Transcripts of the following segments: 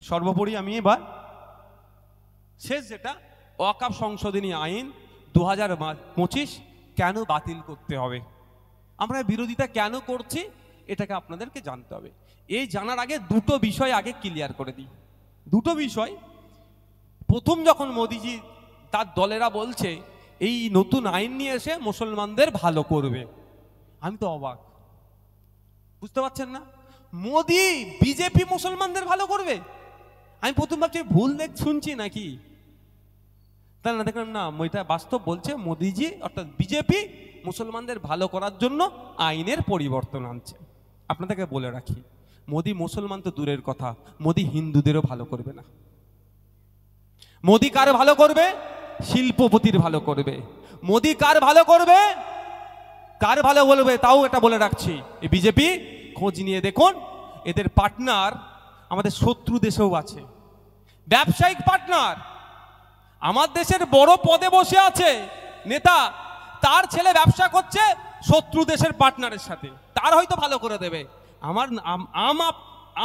সর্বোপরি আমি এবার শেষ যেটা ওয়াকফ সংশোধনী আইন 2025 কেন বাতিল করতে হবে, আমরা বিরোধিতা কেন করছি এটাকে আপনাদেরকে জানতে হবে। এই জানার আগে দুটো বিষয় আগে ক্লিয়ার করে দিই। দুটো বিষয়, প্রথম যখন মোদিজি তার দলেরা বলছে এই নতুন আইন নিয়ে এসে মুসলমানদের ভালো করবে, আমি তো অবাক, বুঝতে পারছেন না? মোদি বিজেপি মুসলমানদের ভালো করবে? আমি প্রথম ভাবছি ভুল শুনছি নাকি, তাই না? দেখলাম না, এটা বাস্তব বলছে মোদিজি অর্থাৎ বিজেপি মুসলমানদের ভালো করার জন্য আইনের পরিবর্তন আনছে। আপনাদেরকে বলে রাখি, মোদি মুসলমান তো দূরের কথা, মোদি হিন্দুদেরও ভালো করবে না। মোদি কার ভালো করবে? শিল্পপতির ভালো করবে। মোদি কার ভালো করবে? কার ভালো বলবে? তাও এটা বলে রাখছি, এই বিজেপি খোঁজ নিয়ে দেখুন, এদের পার্টনার আমাদের শত্রু দেশেও আছে, ব্যবসায়িক পার্টনার। আমার দেশের বড় পদে বসে আছে নেতা, তার ছেলে ব্যবসা করছে শত্রু দেশের পার্টনারের সাথে, তার হয়তো ভালো করে দেবে, আমার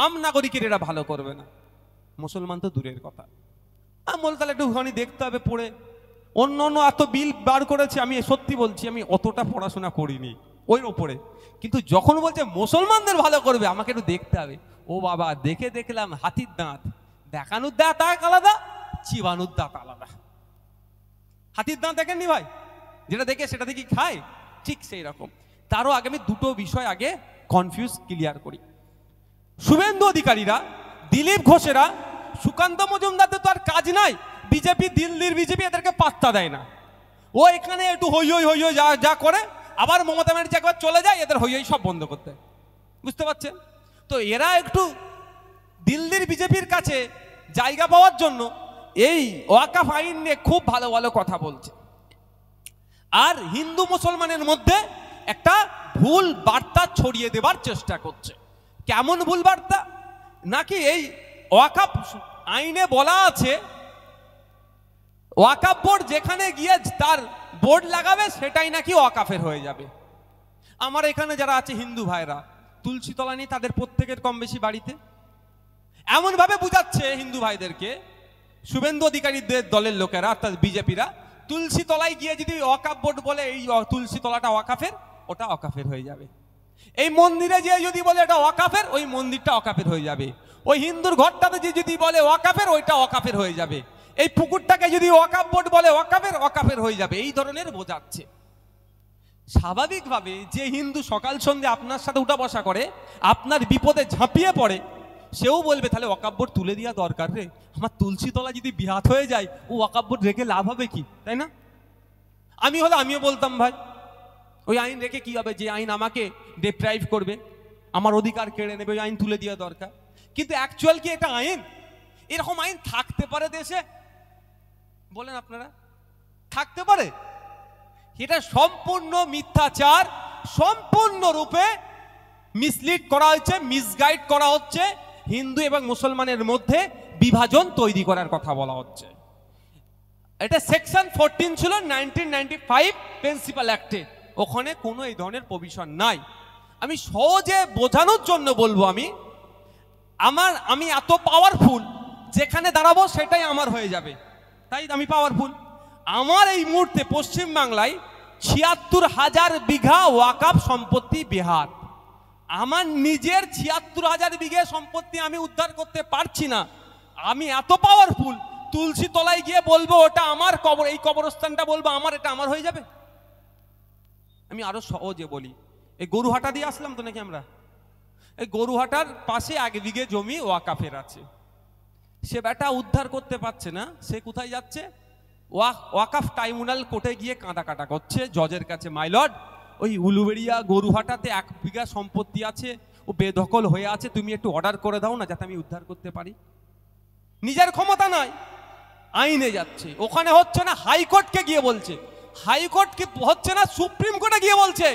আম নাগরিকের এরা ভালো করবে না। মুসলমান তো দূরের কথা। বলতে তাহলে একটুখানি দেখতে হবে পড়ে, অন্য অন্য এত বিল বার করেছে, আমি সত্যি বলছি আমি অতটা পড়াশোনা করিনি ওই ওপরে, কিন্তু যখন বলছে মুসলমানদের ভালো করবে আমাকে একটু দেখতে হবে। ও বাবা, দেখে দেখলাম হাতির দাঁত, দেখানোর দাঁত আলাদা, চিবানোর দাঁত আলাদা। হাতির দাঁত দেখেননি ভাই, যেটা দেখে সেটা দেখি খায়, ঠিক সেই রকম। তারও আগে আমি দুটো বিষয় আগে কনফিউজ ক্লিয়ার করি। শুভেন্দু অধিকারীরা, দিলীপ ঘোষেরা, সুকান্ত মজুমদারদের তো আর কাজ নাই, বিজেপি, দিল্লির বিজেপি এদেরকে পাত্তা দেয় না। ও এখানে একটু হই হই হই হই যা করে, আবার মমতা ব্যানার্জি একবার চলে যায়, এদের হই হই সব বন্ধ করতে, বুঝতে পারছেন তো? এরা একটু দিল্লির বিজেপির কাছে জায়গা পাওয়ার জন্য এই ওয়াকফ আইন নিয়ে খুব ভালো ভালো কথা বলছে, আর হিন্দু মুসলমানের মধ্যে একটা ভুল বার্তা ছড়িয়ে দেবার চেষ্টা করছে। কেমন ভুল বার্তা? নাকি এই ওয়াকফ আইনে বলা আছে ওয়াকফ বোর্ড যেখানে গিয়ে তার বোর্ড লাগাবে সেটাই নাকি ওয়াকফের হয়ে যাবে। আমার এখানে যারা আছে হিন্দু ভাইরা, তুলসী তলা নেই তাদের প্রত্যেকের কম বেশি বাড়িতে, এমন ভাবে বুঝাচ্ছে হিন্দু ভাইদেরকে শুভেন্দু অধিকারীদের দলের লোকেরা অর্থাৎ বিজেপিরা, তুলসী তলায় গিয়ে যদি ওয়াকফ বোর্ড বলে এই তুলসী তলাটা ওয়াকফের, ওটা ওয়াকফের হয়ে যাবে। এই মন্দিরে যে যদি বলে এটা ওয়াকফের, ওই মন্দিরটা ওয়াকফের হয়ে যাবে। ওই হিন্দুর ঘরটাতে যে যদি বলে ওয়াকফের, ওইটা ওয়াকফের হয়ে যাবে। এই পুকুরটাকে যদি ওয়াকফ বোর্ড বলে ওয়াকফের, ওয়াকফের হয়ে যাবে। এই ধরনের বোঝাচ্ছে। স্বাভাবিকভাবে যে হিন্দু সকাল সন্ধ্যে আপনার সাথে উঠা বসা করে, আপনার বিপদে ঝাঁপিয়ে পড়ে, সেও বলবে তাহলে ওয়াকফ বোর্ড তুলে দেওয়া দরকার রে, আমার তুলসী তলা যদি বিহাত হয়ে যায়, ও ওয়াকফ বোর্ড রেখে লাভ হবে কি, তাই না? আমি হলে আমিও বলতাম ভাই ওই আইন রেখে কি হবে, যে আইন আমাকে ডিপ্রাইভ করবে, আমার অধিকার কেড়ে নেবে, ওই আইন তুলে দেওয়া দরকার। কিন্তু অ্যাকচুয়াল কি এটা আইন? এরকম আইন থাকতে পারে দেশে? বলেন আপনারা, থাকতে পারে? এটা সম্পূর্ণ মিথ্যাচার, সম্পূর্ণরূপে মিসলিড করা হয়েছে, মিসগাইড করা হচ্ছে, হিন্দু এবং মুসলমানের মধ্যে বিভাজন তৈরি করার কথা বলা হচ্ছে। এটা সেকশন 14 ছিল 1995 প্রিন্সিপাল অ্যাক্টে, ওখানে কোনো এই ধরনের প্রভিশন নাই। আমি সহজে বোঝানোর জন্য বলবো, আমি এত পাওয়ারফুল, যেখানে দাঁড়াবো সেটাই আমার হয়ে যাবে, তাই আমি পাওয়ারফুল। আমার এই মুহূর্তে পশ্চিম বাংলায় ৭৬,০০০ বিঘা ওয়াকফ সম্পত্তি বিহার। আমার নিজের ৭৬,০০০ বিঘে সম্পত্তি আমি উদ্ধার করতে পারছি না। আমি এত পাওয়ারফুল, তুলসী তলায় গিয়ে বলবো ওটা আমার কবর, এই কবরস্থানটা বলবো আমার, এটা আমার হয়ে যাবে। আমি আরো সহজে বলি, এই গরুহাটা দিয়ে আসলাম তো নাকি আমরা, এই গরুহাটার পাশে 1 বিঘে জমি ওয়াকফের আছে, সে বেটা উদ্ধার করতে পারছে না, সে কোথায় যাচ্ছে? ওয়াকফ ট্রাইব্যুনাল কোর্টে গিয়ে কাঁদা কাটা করছে জজের কাছে, মাই লর্ড ওই উলুবেড়িয়া গরুহাটাতে 1 বিঘা সম্পত্তি আছে, ও বেদখল হয়ে আছে, তুমি একটু অর্ডার করে দাও না যাতে আমি উদ্ধার করতে পারি। নিজের ক্ষমতা নয়, আইনে যাচ্ছে। ওখানে হচ্ছে না, হাইকোর্টকে গিয়ে বলছে, হাইকোর্ট কি হচ্ছে না, সুপ্রিম কোর্টে গিয়ে বলছে,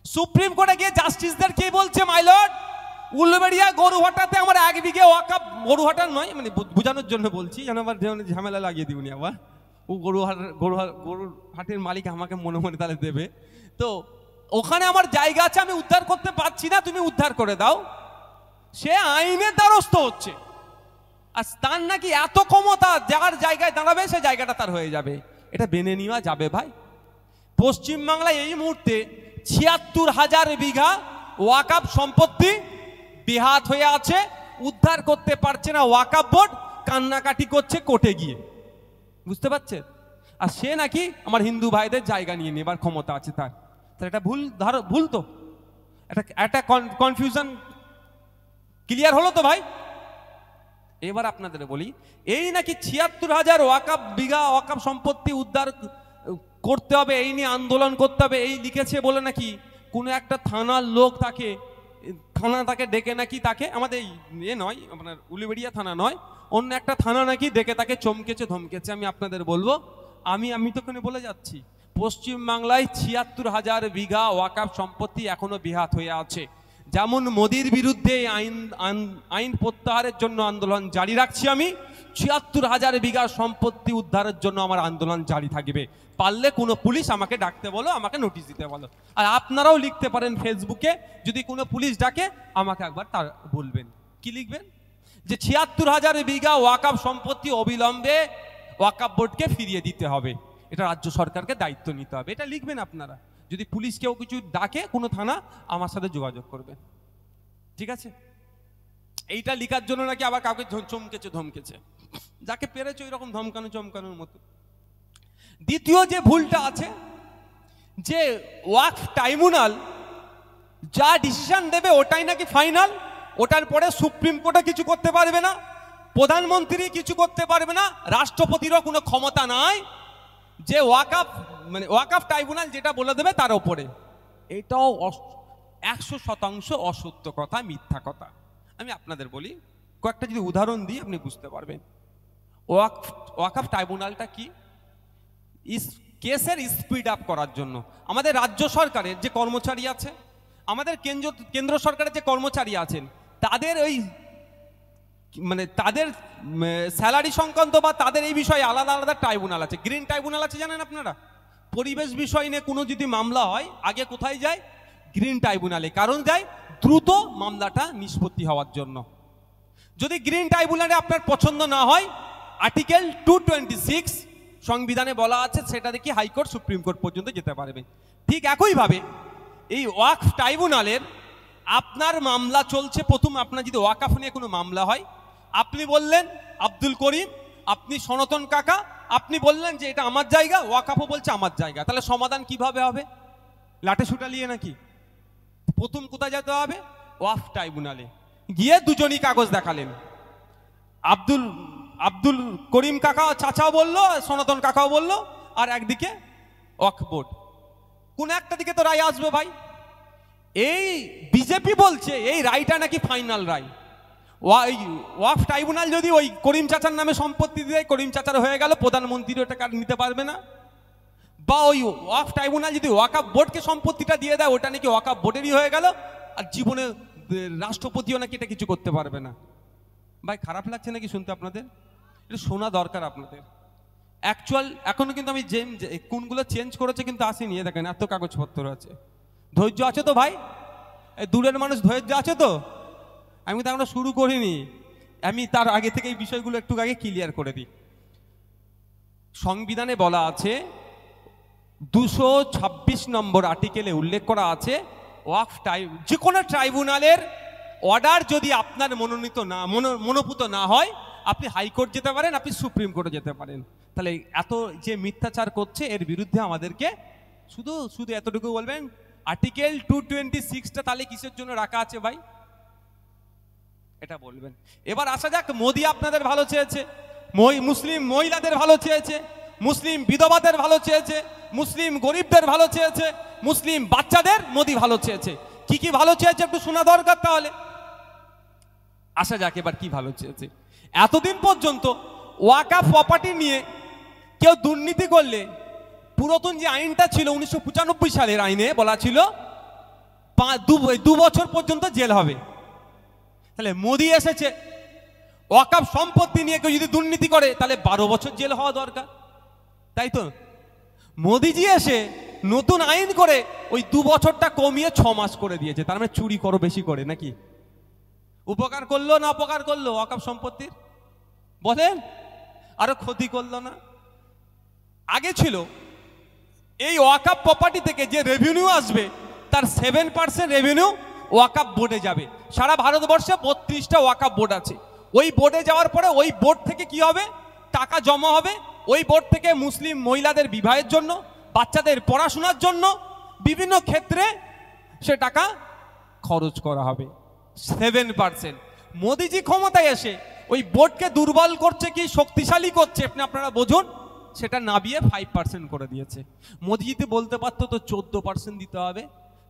সুপ্রিম কোর্টে গিয়ে জাস্টিসদের কি বলছে, মাই লর্ড উলুবেড়িয়া গরুহাটাতে আমার 1 বিঘে ওয়াকফ, গরুহাটার নয় মানে বোঝানোর জন্য বলছি, যেন আবার ঝামেলা লাগিয়ে দিবনি আবার, ও গরুহাটের মালিক আমাকে মনে মনে তাহলে দেবে। তো ওখানে আমার জায়গা আছে, আমি উদ্ধার করতে পারছি না, তুমি উদ্ধার করে দাও। সে আইনের দ্বারস্থ হচ্ছে, আর তার নাকি এত ক্ষমতা, যার জায়গায় দাঁড়াবে সে জায়গাটা তার হয়ে যাবে। এটা মেনে নেওয়া যাবে ভাই? পশ্চিমবাংলায় এই মুহূর্তে ৭৬,০০০ বিঘা ওয়াকফ সম্পত্তি বেহাত হয়ে আছে, উদ্ধার করতে পারছে না ওয়াকফ বোর্ড, কান্নাকাটি করছে কোর্টে গিয়ে, বুঝতে পারছেন? আর সে নাকি আমার হিন্দু ভাইদের জায়গা নিয়ে নেবার ক্ষমতা আছে তার। তাহলে এটা ভুল তো, একটা কনফিউশন ক্লিয়ার হলো তো ভাই? এবার আপনাদের বলি, এই নাকি ৭৬,০০০ ওয়াকফ বিঘা ওয়াকফ সম্পত্তি উদ্ধার করতে হবে, এই নিয়ে আন্দোলন করতে হবে, এই লিখেছে বলে নাকি কোনো একটা থানার লোক তাকে ডেকে নাকি তাকে, আমাদের নয়, আপনার উলিবেড়িয়া থানা নয়, অন্য একটা থানা নাকি ডেকে তাকে চমকেছে ধমকেছে। আমি আপনাদের বলবো, আমি তো ওখানে বলে যাচ্ছি, পশ্চিমবাংলায় ৭৬,০০০ বিঘা ওয়াকফ সম্পত্তি এখনো বেহাত হয়ে আছে। যেমন মোদির বিরুদ্ধে আইন প্রত্যাহারের জন্য আন্দোলন জারি রাখছি, আমি ৭৬,০০০ বিঘা সম্পত্তি উদ্ধারের জন্য আমার আন্দোলন জারি থাকবে। পারলে কোনো পুলিশ আমাকে ডাকতে বলো, আমাকে নোটিশ দিতে বলো। আর আপনারাও লিখতে পারেন ফেসবুকে, যদি কোনো পুলিশ ডাকে আমাকে একবার তার বলবেন। কি লিখবেন? যে ৭৬,০০০ বিঘা ওয়াকফ সম্পত্তি অবিলম্বে ওয়াকফ বোর্ডকে ফিরিয়ে দিতে হবে, এটা রাজ্য সরকারকে দায়িত্ব নিতে হবে, এটা লিখবেন আপনারা। যদি পুলিশ কেউ কিছু ডাকে কোনো থানা, আমার সাথে যোগাযোগ করবে, ঠিক আছে? এইটা লিখার জন্য নাকি আবার কাউকে চমকেছে ধমকেছে, যাকে পেরেছে ওই রকম ধমকানো চমকানোর মতো। দ্বিতীয় যে ভুলটা আছে, যে ওয়াকফ ট্রাইব্যুনাল যা ডিসিশন দেবে ওটাই নাকি ফাইনাল, ওটার পরে সুপ্রিম কোর্টে কিছু করতে পারবে না, প্রধানমন্ত্রী কিছু করতে পারবে না, রাষ্ট্রপতিরও কোনো ক্ষমতা নাই, যে ওয়াকফ ট্রাইব্যুনাল যেটা বলে দেবে তার উপরে। এটাও ১০০% অসত্য কথা, মিথ্যা কথা। আমি আপনাদের বলি, কয়েকটা যদি উদাহরণ দিই আপনি বুঝতে পারবেন। ওয়াকফ ট্রাইব্যুনালটা কি? কেসের স্পিড আপ করার জন্য আমাদের রাজ্য সরকারের যে কর্মচারী আছে, আমাদের কেন্দ্র সরকারের যে কর্মচারী আছেন, তাদের তাদের স্যালারি সংক্রান্ত বা তাদের এই বিষয়ে আলাদা আলাদা ট্রাইব্যুনাল আছে। গ্রিন ট্রাইব্যুনাল আছে, জানেন আপনারা? পরিবেশ বিষয় নিয়ে কোনো যদি মামলা হয় আগে কোথায় যায়? গ্রিন ট্রাইব্যুনালে। কারণ যায় দ্রুত মামলাটা নিষ্পত্তি হওয়ার জন্য। যদি গ্রিন ট্রাইব্যুনালে আপনার পছন্দ না হয়, আর্টিকেল 226 সংবিধানে বলা আছে, সেটা দেখি হাইকোর্ট সুপ্রিম কোর্ট পর্যন্ত যেতে পারবে। ঠিক একইভাবে এই ওয়াকফ ট্রাইব্যুনালের আপনার মামলা চলছে, প্রথম আপনার যদি ওয়াকফ নিয়ে কোনো মামলা হয়, আপনি বললেন আব্দুল করিম, আপনি সনাতন কাকা, আপনি বললেন যে এটা আমার জায়গা, ওয়াকফও বলছে আমার জায়গা, তাহলে সমাধান কিভাবে হবে? লাঠি সুটা নিয়ে নাকি? প্রথম কোথায় যেতে হবে? ওয়াকফ ট্রাইব্যুনালে গিয়ে দুজনই কাগজ দেখালেন, আব্দুল করিম কাকা চাচাও বললো, সনাতন কাকাও বললো, আর একদিকে ওয়াকফ বোর্ড। কোন একটা দিকে তো রায় আসবে ভাই। এই বিজেপি বলছে এই রায়টা নাকি ফাইনাল রায়। ওয়াকফ ট্রাইব্যুনাল যদি ওই করিম চাচার নামে সম্পত্তি দিয়ে করিম চাচার হয়ে গেল, প্রধানমন্ত্রী ওটা নিতে পারবে না। বা ওই ওয়াকফ ট্রাইব্যুনাল যদি ওয়াকফ বোর্ডকে সম্পত্তিটা দিয়ে দেয়, ওটা নাকি ওয়াকফ বোর্ডেরই হয়ে গেল, আর জীবনে রাষ্ট্রপতিও নাকি এটা কিছু করতে পারবে না। ভাই খারাপ লাগছে নাকি শুনতে আপনাদের? এটা শোনা দরকার আপনাদের। অ্যাকচুয়াল এখনো কিন্তু আমি কোনগুলো চেঞ্জ করেছে কিন্তু আসেনি, দেখেন এত কাগজপত্র আছে। ধৈর্য আছে তো ভাই? দূরের মানুষ ধৈর্য আছে তো? আমি তো এখনো শুরু করিনি, আমি তার আগে থেকে এই বিষয়গুলো একটু আগে ক্লিয়ার করে দিই। সংবিধানে বলা আছে, 226 নম্বর আর্টিকেলে উল্লেখ করা আছে, যে কোনো ট্রাইব্যুনালের অর্ডার যদি আপনার মনোপুত না হয়, আপনি হাইকোর্ট যেতে পারেন, আপনি সুপ্রিম কোর্টে যেতে পারেন। তাহলে এত যে মিথ্যাচার করছে এর বিরুদ্ধে আমাদেরকে শুধু এতটুকু বলবেন, আর্টিকেল 226টা তাহলে কিসের জন্য রাখা আছে ভাই, এটা বলবেন। এবার আসা যাক, মোদি আপনাদের ভালো চেয়েছে, মুসলিম মহিলাদের ভালো চেয়েছে, মুসলিম বিধবাদের ভালো চেয়েছে, মুসলিম গরিবদের ভালো চেয়েছে, মুসলিম বাচ্চাদের মোদি ভালো চেয়েছে। কি কি ভালো চেয়েছে একটু শোনা দরকার। তাহলে আসা যাক এবার কি ভালো চেয়েছে। এতদিন পর্যন্ত ওয়াকফ প্রপার্টি নিয়ে কেউ দুর্নীতি করলে, পুরাতন যে আইনটা ছিল 1995 সালের আইনে বলা ছিল 2 বছর পর্যন্ত জেল হবে। তাহলে মোদি এসেছে, ওয়াকফ সম্পত্তি নিয়ে কেউ যদি দুর্নীতি করে তাহলে 12 বছর জেল হওয়া দরকার, তাই তো? মোদিজি এসে নতুন আইন করে ওই 2 বছরটা কমিয়ে 6 মাস করে দিয়েছে। তার মানে চুরি করো বেশি করে নাকি? উপকার করলো না অপকার করলো ওয়াকফ সম্পত্তির? বলেন, আরো ক্ষতি করলো না? আগে ছিল এই ওয়াকাফ প্রপার্টি থেকে যে রেভিনিউ আসবে তার 7% রেভিনিউ ওয়াকাফ বোর্ডে যাবে। সারা ভারতবর্ষে 32টা ওয়াকাফ বোর্ড আছে। ওই বোর্ডে যাওয়ার পরে ওই বোর্ড থেকে কি হবে, টাকা জমা হবে। ওই বোর্ড থেকে মুসলিম মহিলাদের বিবাহের জন্য, বাচ্চাদের পড়াশোনার জন্য, বিভিন্ন ক্ষেত্রে সে টাকা খরচ করা হবে। 7%। মোদিজি ক্ষমতায় এসে ওই বোর্ডকে দুর্বল করছে কি শক্তিশালী করছে আপনারা বুঝুন, সেটা নাবিয়ে 5% করে দিয়েছে। মোদিজি তো বলতে পারতো তো 14% দিতে হবে,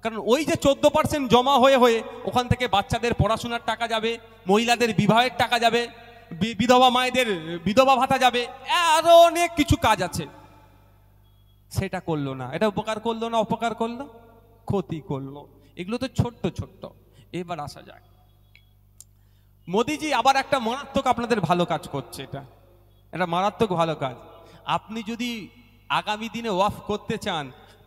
কারণ ওই যে 14% জমা হয়ে হয়ে ওখান থেকে বাচ্চাদের পড়াশোনার টাকা যাবে, মহিলাদের বিবাহের টাকা যাবে, বিধবা মায়েদের বিধবা ভাতা যাবে, আরো অনেক কিছু কাজ আছে। সেটা করলো না। এটা উপকার করলো না অপকার করলো? ক্ষতি করলো। এগুলো তো ছোট্ট ছোট্ট। এবার আসা যাক, মোদিজি আবার একটা মারাত্মক আপনাদের ভালো কাজ করছে। এটা মারাত্মক ভালো কাজ। আপনি যদি আগামী দিনে ওয়াফ করতে চান,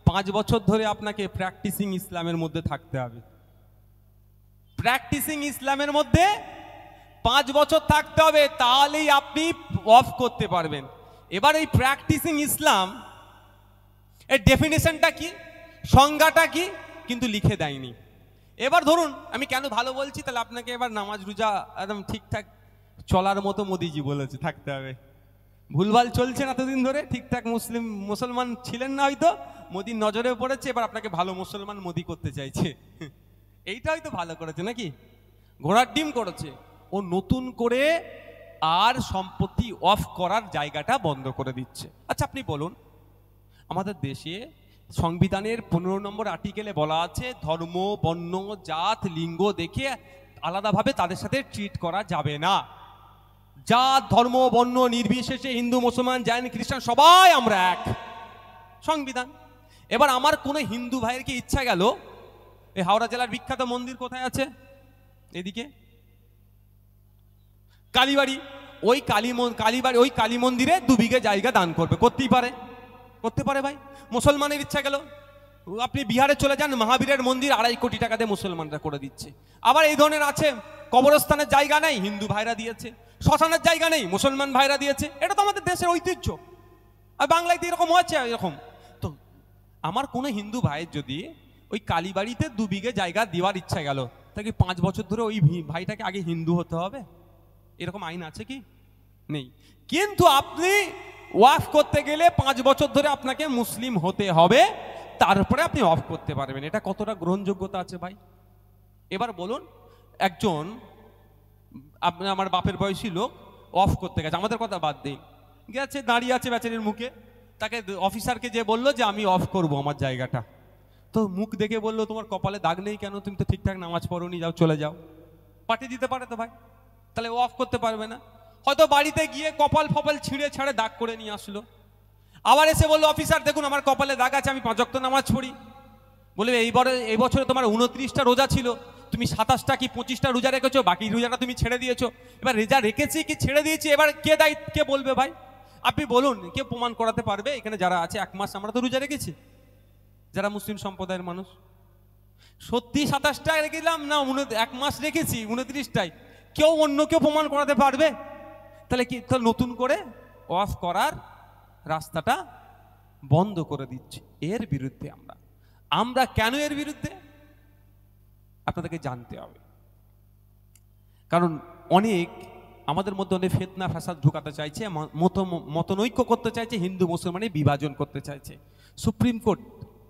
5 বছর ধরে আপনাকে প্র্যাকটিসিং ইসলামের মধ্যে থাকতে হবে। প্র্যাকটিসিং ইসলামের মধ্যে 5 বছর থাকতে হবে, তাহলেই আপনি ওয়াফ করতে পারবেন। এবার এই প্র্যাকটিসিং ইসলাম এর ডেফিনেশনটা কি, সংজ্ঞাটা কি, কিন্তু লিখে দেয়নি। এবার ধরুন আমি কেন ভালো বলছি, তাহলে আপনাকে এবার নামাজ রোজা একদম ঠিকঠাক চলার মতো মোদিজি বলেছে থাকতে হবে। ভুলভাল চলছেন এতদিন ধরে, ঠিকঠাক মুসলমান ছিলেন না, হয়তো মোদির নজরে পড়েছে, এবার আপনাকে ভালো মুসলমান মোদি করতে চাইছে। এইটা হয়তো ভালো করেছে নাকি, ঘোড়ার ডিম করেছে। ও নতুন করে আর সম্পত্তি অফ করার জায়গাটা বন্ধ করে দিচ্ছে। আচ্ছা আপনি বলুন, আমাদের দেশে সংবিধানের 15 নম্বর আর্টিকেলে বলা আছে ধর্ম, বর্ণ, জাত, লিঙ্গ দেখে আলাদাভাবে তাদের সাথে ট্রিট করা যাবে না। জাত, ধর্ম, বর্ণ নির্বিশেষে হিন্দু, মুসলমান, জৈন, খ্রিস্টান সবাই আমরা এক, সংবিধান। এবার আমার কোনো হিন্দু ভাইয়ের কি ইচ্ছা গেল, এই হাওড়া জেলার বিখ্যাত মন্দির কোথায় আছে, এদিকে কালীবাড়ি, ওই কালীবাড়ি ওই কালী মন্দিরে 2 বিঘে জায়গা দান করবে, করতেই পারে, করতে পারে ভাই। মুসলমানের ইচ্ছা গেল, আপনি বিহারে চলে যান, মহাবীরের মন্দির 2.5 কোটি টাকা দিয়ে মুসলমানরা করে দিচ্ছে। আবার এই ধরনের আছে, কবরস্থানের জায়গা নেই, হিন্দু ভাইরা দিয়েছে। শ্মশানের জায়গা নেই, মুসলমান ভাইরা দিয়েছে। এটা তো আমাদের দেশের ঐতিহ্য। আর বাংলায় তো এরকম হচ্ছে। এরকম তো আমার কোনো হিন্দু ভাইয়ের যদি ওই কালীবাড়িতে 2 বিঘে জায়গা দেওয়ার ইচ্ছা গেল, তাকে 5 বছর ধরে ওই ভাইটাকে আগে হিন্দু হতে হবে, এরকম আইন আছে কি? নেই। কিন্তু আপনি ওয়াফ করতে গেলে 5 বছর ধরে আপনাকে মুসলিম হতে হবে, তারপরে আপনি ওয়াফ করতে পারবেন। এটা কতটা গ্রহণযোগ্যতা আছে ভাই? এবার বলুন, একজন আপনি আমার বাপের বয়সী লোক অফ করতে গেছে, আমাদের কথা বাদ দিই, গেছে দাঁড়িয়ে আছে বেচারির মুখে, তাকে অফিসারকে যে বললো যে আমি অফ করব আমার জায়গাটা, তো মুখ দেখে বললো তোমার কপালে দাগ নেই কেন, তুমি তো ঠিকঠাক নামাজ পড়োনি, যাও চলে যাও। পাঠিয়ে দিতে পারে তো ভাই, তাহলে ও অফ করতে পারবে না। হয়তো বাড়িতে গিয়ে কপাল ফপাল ছিঁড়ে ছাড়ে দাগ করে নিয়ে আসলো, আবার এসে বললো অফিসার দেখুন আমার কপালে দাগ আছে, আমি 5 ওয়াক্ত নামাজ পড়ি। বলবে এই বছরে তোমার 29টা রোজা ছিল, তুমি 27টা কি 25টা রোজা রেখেছো, বাকি রোজাটা তুমি ছেড়ে দিয়েছো। এবার রোজা রেখেছি কি ছেড়ে দিয়েছি, এবার কে দায়িত্ব, কে বলবে ভাই? আপনি বলুন, কে প্রমাণ করাতে পারবে? এখানে যারা আছে 1 মাস আমরা তো রোজা রেখেছি, যারা মুসলিম সম্প্রদায়ের মানুষ, সত্যি 27টা রেখেছিলাম না 1 মাস রেখেছি 29টাই, কেউ অন্য কেউ প্রমাণ করাতে পারবে? তাহলে কি নতুন করে অফ করার রাস্তাটা বন্ধ করে দিচ্ছে। এর বিরুদ্ধে আমরা কেন এর বিরুদ্ধে আপনাদেরকে জানতে হবে। কারণ অনেক আমাদের মধ্যে অনেক ফিতনা ফাসাদ ঢুকাতে চাইছে, মতনৈক্য করতে চাইছে, হিন্দু মুসলমানের বিভাজন করতে চাইছে। সুপ্রিম কোর্ট,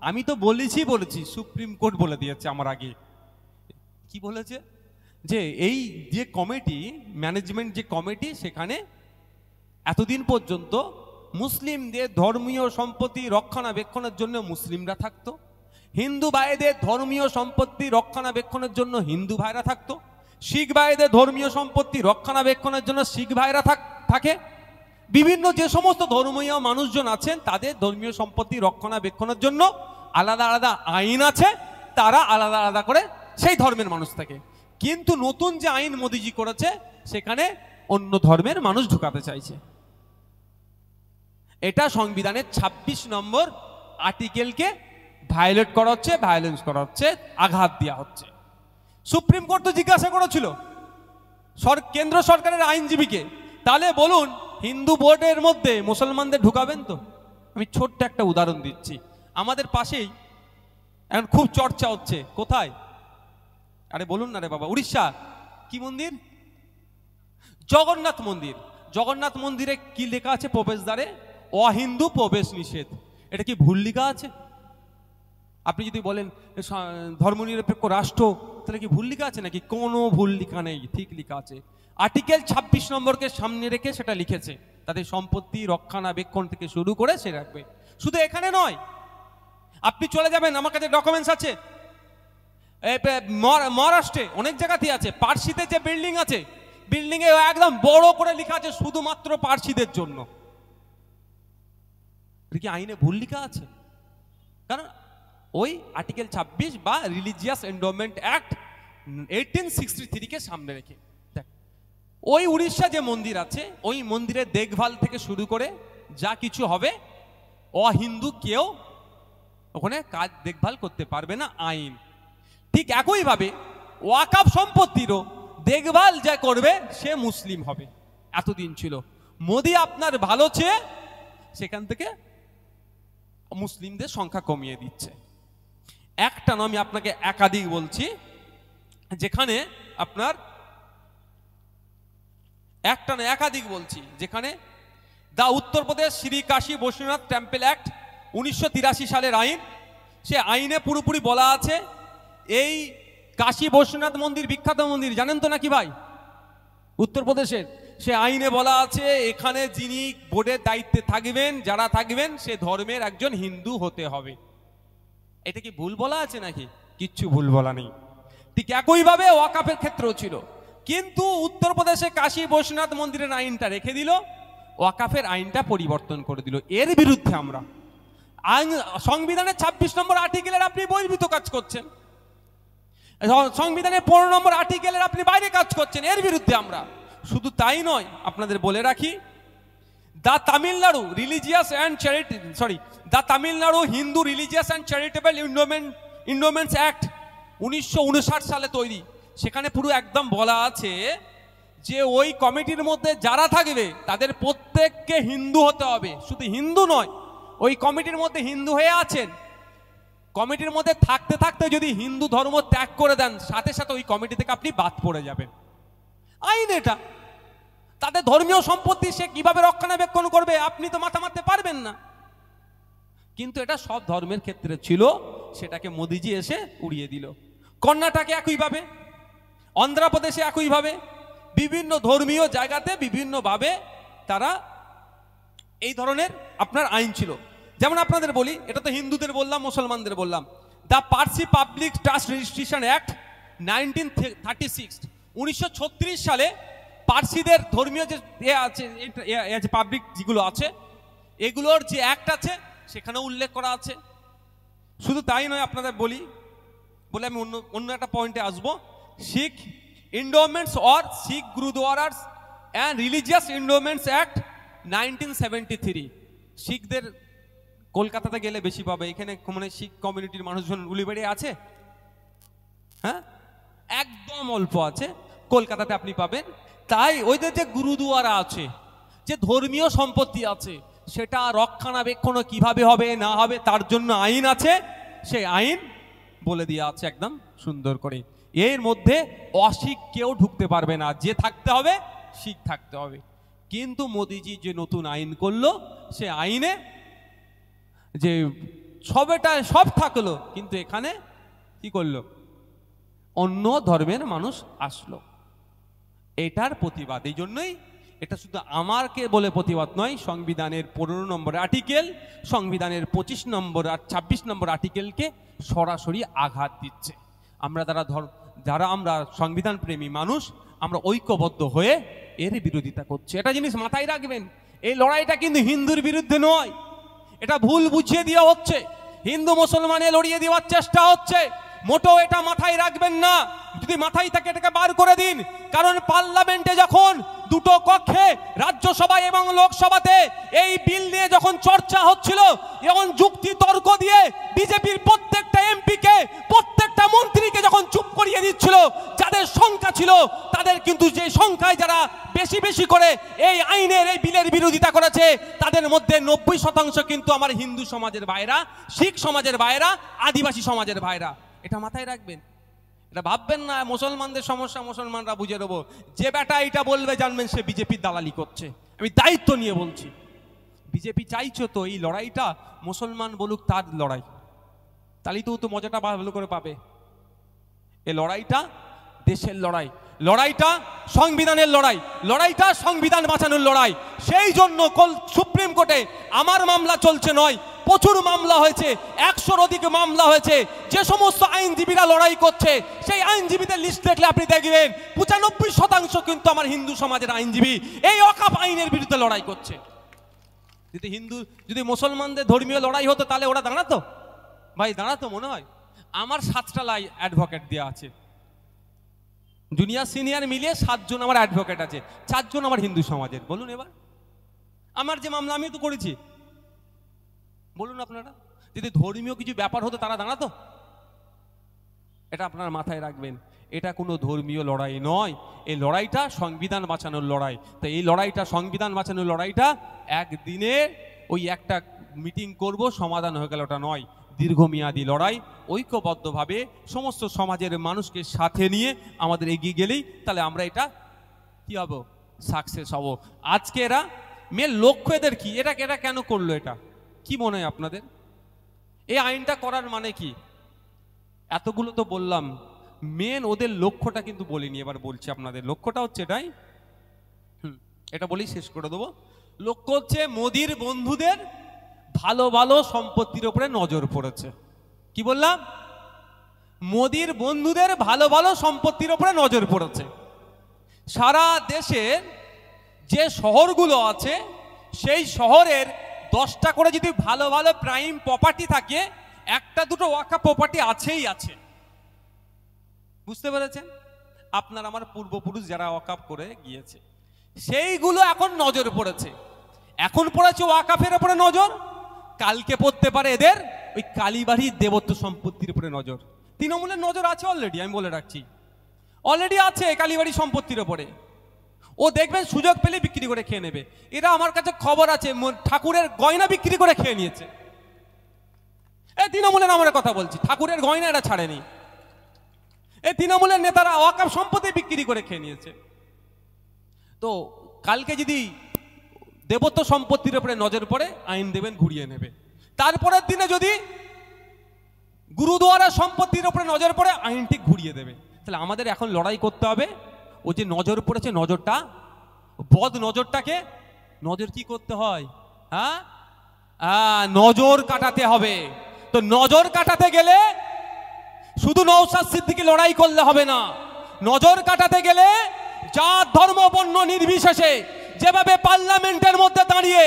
আমি তো বলেছি সুপ্রিম কোর্ট বলে দিয়েছে আমার আগে, কি বলেছে যে এই যে কমিটি, ম্যানেজমেন্ট যে কমিটি, সেখানে এতদিন পর্যন্ত মুসলিমদের ধর্মীয় সম্পত্তি রক্ষণাবেক্ষণের জন্য মুসলিমরা থাকতো, হিন্দু ভাইদের ধর্মীয় সম্পত্তি রক্ষণাবেক্ষণের জন্য হিন্দু ভাইরা থাকতো, শিখ ভাইদের ধর্মীয় সম্পত্তি রক্ষণাবেক্ষণের জন্য শিখ ভাইরা থাকে। বিভিন্ন যে সমস্ত ধর্মীয় মানুষজন আছেন তাদের ধর্মীয় সম্পত্তি রক্ষণাবেক্ষণের জন্য আলাদা আলাদা আইন আছে, তারা আলাদা আলাদা করে সেই ধর্মের মানুষ থাকে। কিন্তু নতুন যে আইন মোদিজি করেছে, সেখানে অন্য ধর্মের মানুষ ঢুকাতে চাইছে। এটা সংবিধানের 26 নম্বর আর্টিকেলকে ভায়োলেট করা হচ্ছে, ভায়োলেন্স করা হচ্ছে, আঘাত দেওয়া হচ্ছে। সুপ্রিম কোর্ট তো জিজ্ঞাসা করেছিল কেন্দ্র সরকারের আইনজীবীকে তাহলে বলুন হিন্দু বোর্ডের মধ্যে মুসলমানদের ঢুকাবেন তো? আমি ছোট্ট একটা উদাহরণ দিচ্ছি, আমাদের পাশেই এখন খুব চর্চা হচ্ছে, কোথায়, আরে বলুন না রে বাবা, উড়িষ্যা, কি মন্দির? জগন্নাথ মন্দির। জগন্নাথ মন্দিরে কি লেখা আছে প্রবেশদ্বারে? অহিন্দু প্রবেশ নিষেধ। এটা কি ভুল লেখা আছে? আপনি যদি বলেন ধর্মনিরপেক্ষ রাষ্ট্র, তাহলে কি ভুল লেখা আছে নাকি? কোনো ভুল লেখা নেই, ঠিক লেখা আছে। আর্টিকেল 26 নম্বরকে সামনে রেখে সেটা লিখেছে, তাদের সম্পত্তি রক্ষণাবেক্ষণ থেকে শুরু করে সে রাখবে। শুধু এখানে নয়, আপনি চলে যাবেন, আমার কাছে ডকুমেন্টস আছে, মহারাষ্ট্রে অনেক জায়গাতেই আছে, পার্সিতে যে বিল্ডিং আছে, বিল্ডিং এ একদম বড় করে লেখা আছে শুধুমাত্র পার্সিদের জন্য। কি আইনে ভুল লেখা আছে? কারণ ওই আর্টিকেল 26 বা রিলিজিয়াস এন্ডোমেন্ট অ্যাক্ট 1863 কে সামনে রেখে। ওই উড়িষ্যা যে মন্দির আছে, ওই মন্দিরের দেখভাল থেকে শুরু করে যা কিছু হবে, অহিন্দু কেউ ওখানে কাজ দেখভাল করতে পারবে না, আইন। ঠিক একইভাবে ওয়াকাফ সম্পত্তিরও দেখভাল যা করবে সে মুসলিম হবে, এতদিন ছিল। মোদি আপনার ভালো চেয়ে সেখান থেকে মুসলিমদের সংখ্যা কমিয়ে দিচ্ছে। একটা নয়, আমি আপনাকে একাধিক বলছি, যেখানে আপনার একটা নয় একাধিক বলছি, যেখানে দা উত্তরপ্রদেশ শ্রী কাশী বৈশ্বনাথ টেম্পল অ্যাক্ট 1983 সালের আইন, সে আইনে পুরোপুরি বলা আছে, এই কাশী বৈশ্বনাথ মন্দির বিখ্যাত মন্দির, জানেন তো নাকি ভাই, উত্তরপ্রদেশের, সে আইনে বলা আছে এখানে যিনি বোর্ডের দায়িত্বে থাকবেন, যারা থাকবেন, সে ধর্মের একজন হিন্দু হতে হবে। এটা কি ভুল বলা আছে নাকি? কিচ্ছু ভুল বলা নেই। ঠিক একইভাবে ওয়াকাফের ক্ষেত্রেও ছিল, কিন্তু উত্তরপ্রদেশে কাশী বৈশ্বনাথ মন্দিরের আইনটা রেখে দিল, ওয়াকাফের আইনটা পরিবর্তন করে দিল। এর বিরুদ্ধে আমরা আইন, সংবিধানের 26 নম্বর আর্টিকেলের আপনি বহির্ভূত কাজ করছেন, সংবিধানের 15 নম্বর আর্টিকেলের আপনি বাইরে কাজ করছেন, এর বিরুদ্ধে আমরা। শুধু তাই নয়, আপনাদের বলে রাখি, the Tamil Nadu religious and the Tamil Nadu Hindu religious and charitable ইন্ডোমেন্টস act 1959 সালে তৈরি, সেখানে পুরো একদম বলা আছে যে ওই কমিটির মধ্যে যারা থাকবে তাদের প্রত্যেককে হিন্দু হতে হবে। শুধু হিন্দু নয়, ওই কমিটির মধ্যে হিন্দু হয়ে আছেন, কমিটির মধ্যে থাকতে থাকতে যদি হিন্দু ধর্ম ত্যাগ করে দেন, সাথে সাথে ওই কমিটি থেকে আপনি বাদ পড়ে যাবেন। আইন এটা। তাদের ধর্মীয় সম্পত্তি সে কিভাবে রক্ষণাবেক্ষণ করবে আপনি তো মাথা মারতে পারবেন না। কিন্তু এটা সব ধর্মের ক্ষেত্রে ছিল, সেটাকে মোদিজি এসে উড়িয়ে দিল। কর্ণাটকে একইভাবে, অন্ধ্রপ্রদেশে একইভাবে, বিভিন্ন ধর্মীয় জায়গাতে বিভিন্নভাবে তারা এই ধরনের আপনার আইন ছিল। যেমন আপনাদের বলি, এটা তো হিন্দুদের বললাম, মুসলমানদের বললাম, the Parsi public trust registration act 1936, 1936 সালে পার্সিদের ধর্মীয় যে আছে পাবলিক যেগুলো আছে, এগুলোর যে অ্যাক্ট আছে সেখানে উল্লেখ করা আছে। শুধু তাই নয়, আপনাদের বলে আমি অন্য একটা পয়েন্টে আসবো। Sikh endowments or Sikh gurdwaras and religious endowments act 1973, শিখদের কলকাতাতে গেলে বেশি পাবে, এখানে মানে শিখ কমিউনিটির মানুষজন উলিবাড়ি আছে, হ্যাঁ একদম অল্প আছে, কলকাতাতে আপনি পাবেন। তাই ওইদের যে গুরুদুয়ারা আছে, যে ধর্মীয় সম্পত্তি আছে, সেটা রক্ষণাবেক্ষণ কিভাবে হবে না হবে তার জন্য আইন আছে, সেই আইন বলে দেওয়া আছে একদম সুন্দর করে। এর মধ্যে অশিখ কেউ ঢুকতে পারবে না, যে থাকতে হবে শিখ থাকতে হবে। কিন্তু মোদিজি যে নতুন আইন করলো, সে আইনে যে সব থাকলো, কিন্তু এখানে কি করলো, অন্য ধর্মের মানুষ আসলো। এটার প্রতিবাদ, এই জন্যই এটা শুধু আমারকে বলে প্রতিবাদ নয়, সংবিধানের 15 নম্বর আর্টিকেল, সংবিধানের 25 নম্বর আর 26 নম্বর আর্টিকেলকে সরাসরি আঘাত দিচ্ছে। আমরা যারা আমরা সংবিধান প্রেমী মানুষ, আমরা ঐক্যবদ্ধ হয়ে এর বিরোধিতা করছি। এটা জিনিস মাথায় রাখবেন, এই লড়াইটা কিন্তু হিন্দুর বিরুদ্ধে নয়, এটা ভুল বুঝিয়ে দেওয়া হচ্ছে, হিন্দু মুসলমানে লড়িয়ে দেওয়ার চেষ্টা হচ্ছে। মোটেও এটা মাথায় রাখবেন না, যদি মাথায় থাকে এটাকে বার করে দিন। কারণ পার্লামেন্টে যখন দুটো কক্ষে, রাজ্যসভায় এবং লোকসভাতে এই বিল নিয়ে যখন চর্চা হচ্ছিল, যখন যুক্তি তর্ক দিয়ে বিজেপির প্রত্যেকটা এমপিকে, প্রত্যেকটা মন্ত্রীকে যখন চুপ করিয়ে দিচ্ছিল, যাদের সংখ্যা ছিল, তাদের কিন্তু যে সংখ্যায় যারা বেশি বেশি করে এই আইনের এই বিলের বিরোধিতা করেছে, তাদের মধ্যে 90% কিন্তু আমার হিন্দু সমাজের ভাইরা, শিখ সমাজের ভাইরা, আদিবাসী সমাজের ভাইরা। এটা মাথায় রাখবেন। এটা ভাববেন না মুসলমানদের সমস্যা মুসলমানরা বুঝে নেবো। যে বেটা এটা বলবে জানবেন সে বিজেপির দালালি করছে। আমি দায়িত্ব নিয়ে বলছি, বিজেপি চাইছো তো এই লড়াইটা মুসলমান বলুক তার লড়াই, তাহলেই তো মজাটা ভালো করে পাবে। এই লড়াইটা দেশের লড়াই, লড়াইটা সংবিধানের লড়াই, লড়াইটা সংবিধান বাঁচানোর লড়াই। সেই জন্য সুপ্রিম কোর্টে আমার মামলা চলছে নয়, প্রচুর মামলা হয়েছে, 100-র অধিক মামলা হয়েছে। যে সমস্ত আইনজীবীরা লড়াই করছে সেই আইনজীবীদের লিস্ট দেখলে আপনি দেখবেন 95% কিন্তু আমার হিন্দু সমাজের আইনজীবী এই ওয়াকফ আইনের বিরুদ্ধে লড়াই করছে। যদি মুসলমানদের ধর্মীয় লড়াই হতো তাহলে ওরা দাঁড়াতো? ভাই দাঁড়াতো মনে হয়? আমার 7টা অ্যাডভোকেট দেওয়া আছে, জুনিয়র সিনিয়র মিলিয়ে 7 জন আমার অ্যাডভোকেট আছে, 4 জন আমার হিন্দু সমাজের। বলুন এবার আমার যে মামলা আমি তো করেছি, বলুন আপনারা যদি ধর্মীয় কিছু ব্যাপার হতো তারা দাঁড়াতো? এটা আপনারা মাথায় রাখবেন, এটা কোনো ধর্মীয় লড়াই নয়, এই লড়াইটা সংবিধান বাঁচানোর লড়াই। তো এই লড়াইটা সংবিধান বাঁচানোর লড়াইটা একদিনে ওই একটা মিটিং করব সমাধান হয়ে গেল ওটা নয়, দীর্ঘমেয়াদী লড়াই। ঐক্যবদ্ধভাবে সমস্ত সমাজের মানুষকে সাথে নিয়ে আমাদের এগিয়ে গেলেই তাহলে আমরা এটা কি হব, সাকসেস হব। আজকে এরা মেন লক্ষ্য এদের কি, এরা কেন করলো, এটা কি মনে হয় আপনাদের? এই আইনটা করার মানে কি? এতগুলো তো বললাম, মেন ওদের লক্ষ্যটা কিন্তু বলিনি, এবার বলছি আপনাদের লক্ষ্যটা হচ্ছে এটাই। এটা বলেই শেষ করে দেবো। লক্ষ্য হচ্ছে মোদির বন্ধুদের ভালো ভালো সম্পত্তির উপরে নজর পড়েছে। কি বললাম? মোদির বন্ধুদের ভালো ভালো সম্পত্তির উপরে নজর পড়েছে। সারা দেশের যে শহরগুলো আছে সেই শহরের 10টা করে যদি ভালো ভালো প্রাইম প্রপার্টি থাকে, একটা দুটো ওয়াকফ প্রপার্টি আছেই আছে। বুঝতে পেরেছেন? আপনার আমার পূর্বপুরুষ যারা ওয়াকফ করে গিয়েছে সেইগুলো এখন নজর পড়েছে। এখন পড়েছে ওয়াকফের উপরে নজর, কালকে পড়তে পারে এদের ওই কালীবাড়ির দেবত্ব সম্পত্তির উপরে নজর। তৃণমূলের নজর আছে অলরেডি, আমি বলে রাখছি, অলরেডি আছে কালীবাড়ি সম্পত্তির উপরে। ও দেখবেন সুযোগ পেলে বিক্রি করে খেয়ে নেবে। এরা আমার কাছে খবর আছে ঠাকুরের গয়না বিক্রি করে খেয়ে নিয়েছে। এই তৃণমূলের আমার কথা বলছি, ঠাকুরের গয়না এরা ছাড়েনি। এই তৃণমূলের নেতারা ওয়াকফ সম্পত্তি বিক্রি করে খেয়ে নিয়েছে। তো কালকে যদি দেবত্ব সম্পত্তির উপরে নজর পড়ে আইন দেবেন ঘুরিয়ে নেবে। তারপরের দিনে যদি গুরুদুয়ারা সম্পত্তির উপরে নজর পড়ে আইনটি ঘুরিয়ে দেবে। তাহলে আমাদের এখন লড়াই করতে হবে। ও যে নজর পড়েছে, নজরটা বদ নজরটাকে নজর কি করতে হয়? হ্যাঁ, নজর কাটাতে হবে। তো নজর কাটাতে গেলে শুধু নওশাদ সিদ্দিকী লড়াই করলে হবে না, নজর কাটাতে গেলে জাত ধর্ম বর্ণ নির্বিশেষে যেভাবে পার্লামেন্টের মধ্যে দাঁড়িয়ে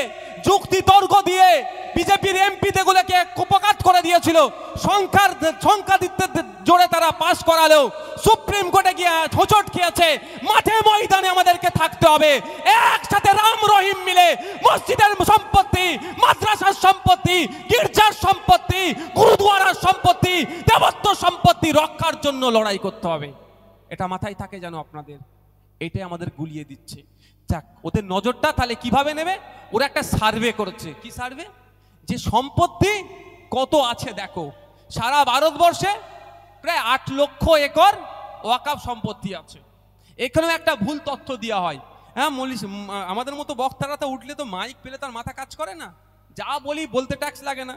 যুক্তি তর্ক দিয়ে বিজেপির এমপিদেরগুলোকে কুপকাত করে দিয়েছিল, সংখ্যাধিক্যের জোরে তারা পাস করালেও সুপ্রিম কোর্টে গিয়ে হোঁচট খেয়েছে। মাঠে ময়দানে আমাদেরকে থাকতে হবে, একসাথে রাম রহিম মিলে মসজিদের সম্পত্তি, মাদ্রাসার সম্পত্তি, গির্জার সম্পত্তি, গুরুদুয়ারার সম্পত্তি, দেবত্ব সম্পত্তি রক্ষার জন্য লড়াই করতে হবে। এটা মাথায় থাকে যেন আপনাদের, এটাই আমাদের গুলিয়ে দিচ্ছে। যাক, ওদের নজরটা তাহলে কিভাবে নেবে? ওরা একটা সার্ভে করেছে। কি সার্ভে? যে সম্পত্তি কত আছে দেখো। সারা ভারতবর্ষে প্রায় 8 লক্ষ একর ওয়াকফ সম্পত্তি আছে। এখানেও একটা ভুল তথ্য দেওয়া হয়। হ্যাঁ, আমাদের মতো বক্তারা তো উঠলে তো মাইক পেলে তার মাথা কাজ করে না, যা বলি বলতে ট্যাক্স লাগে না,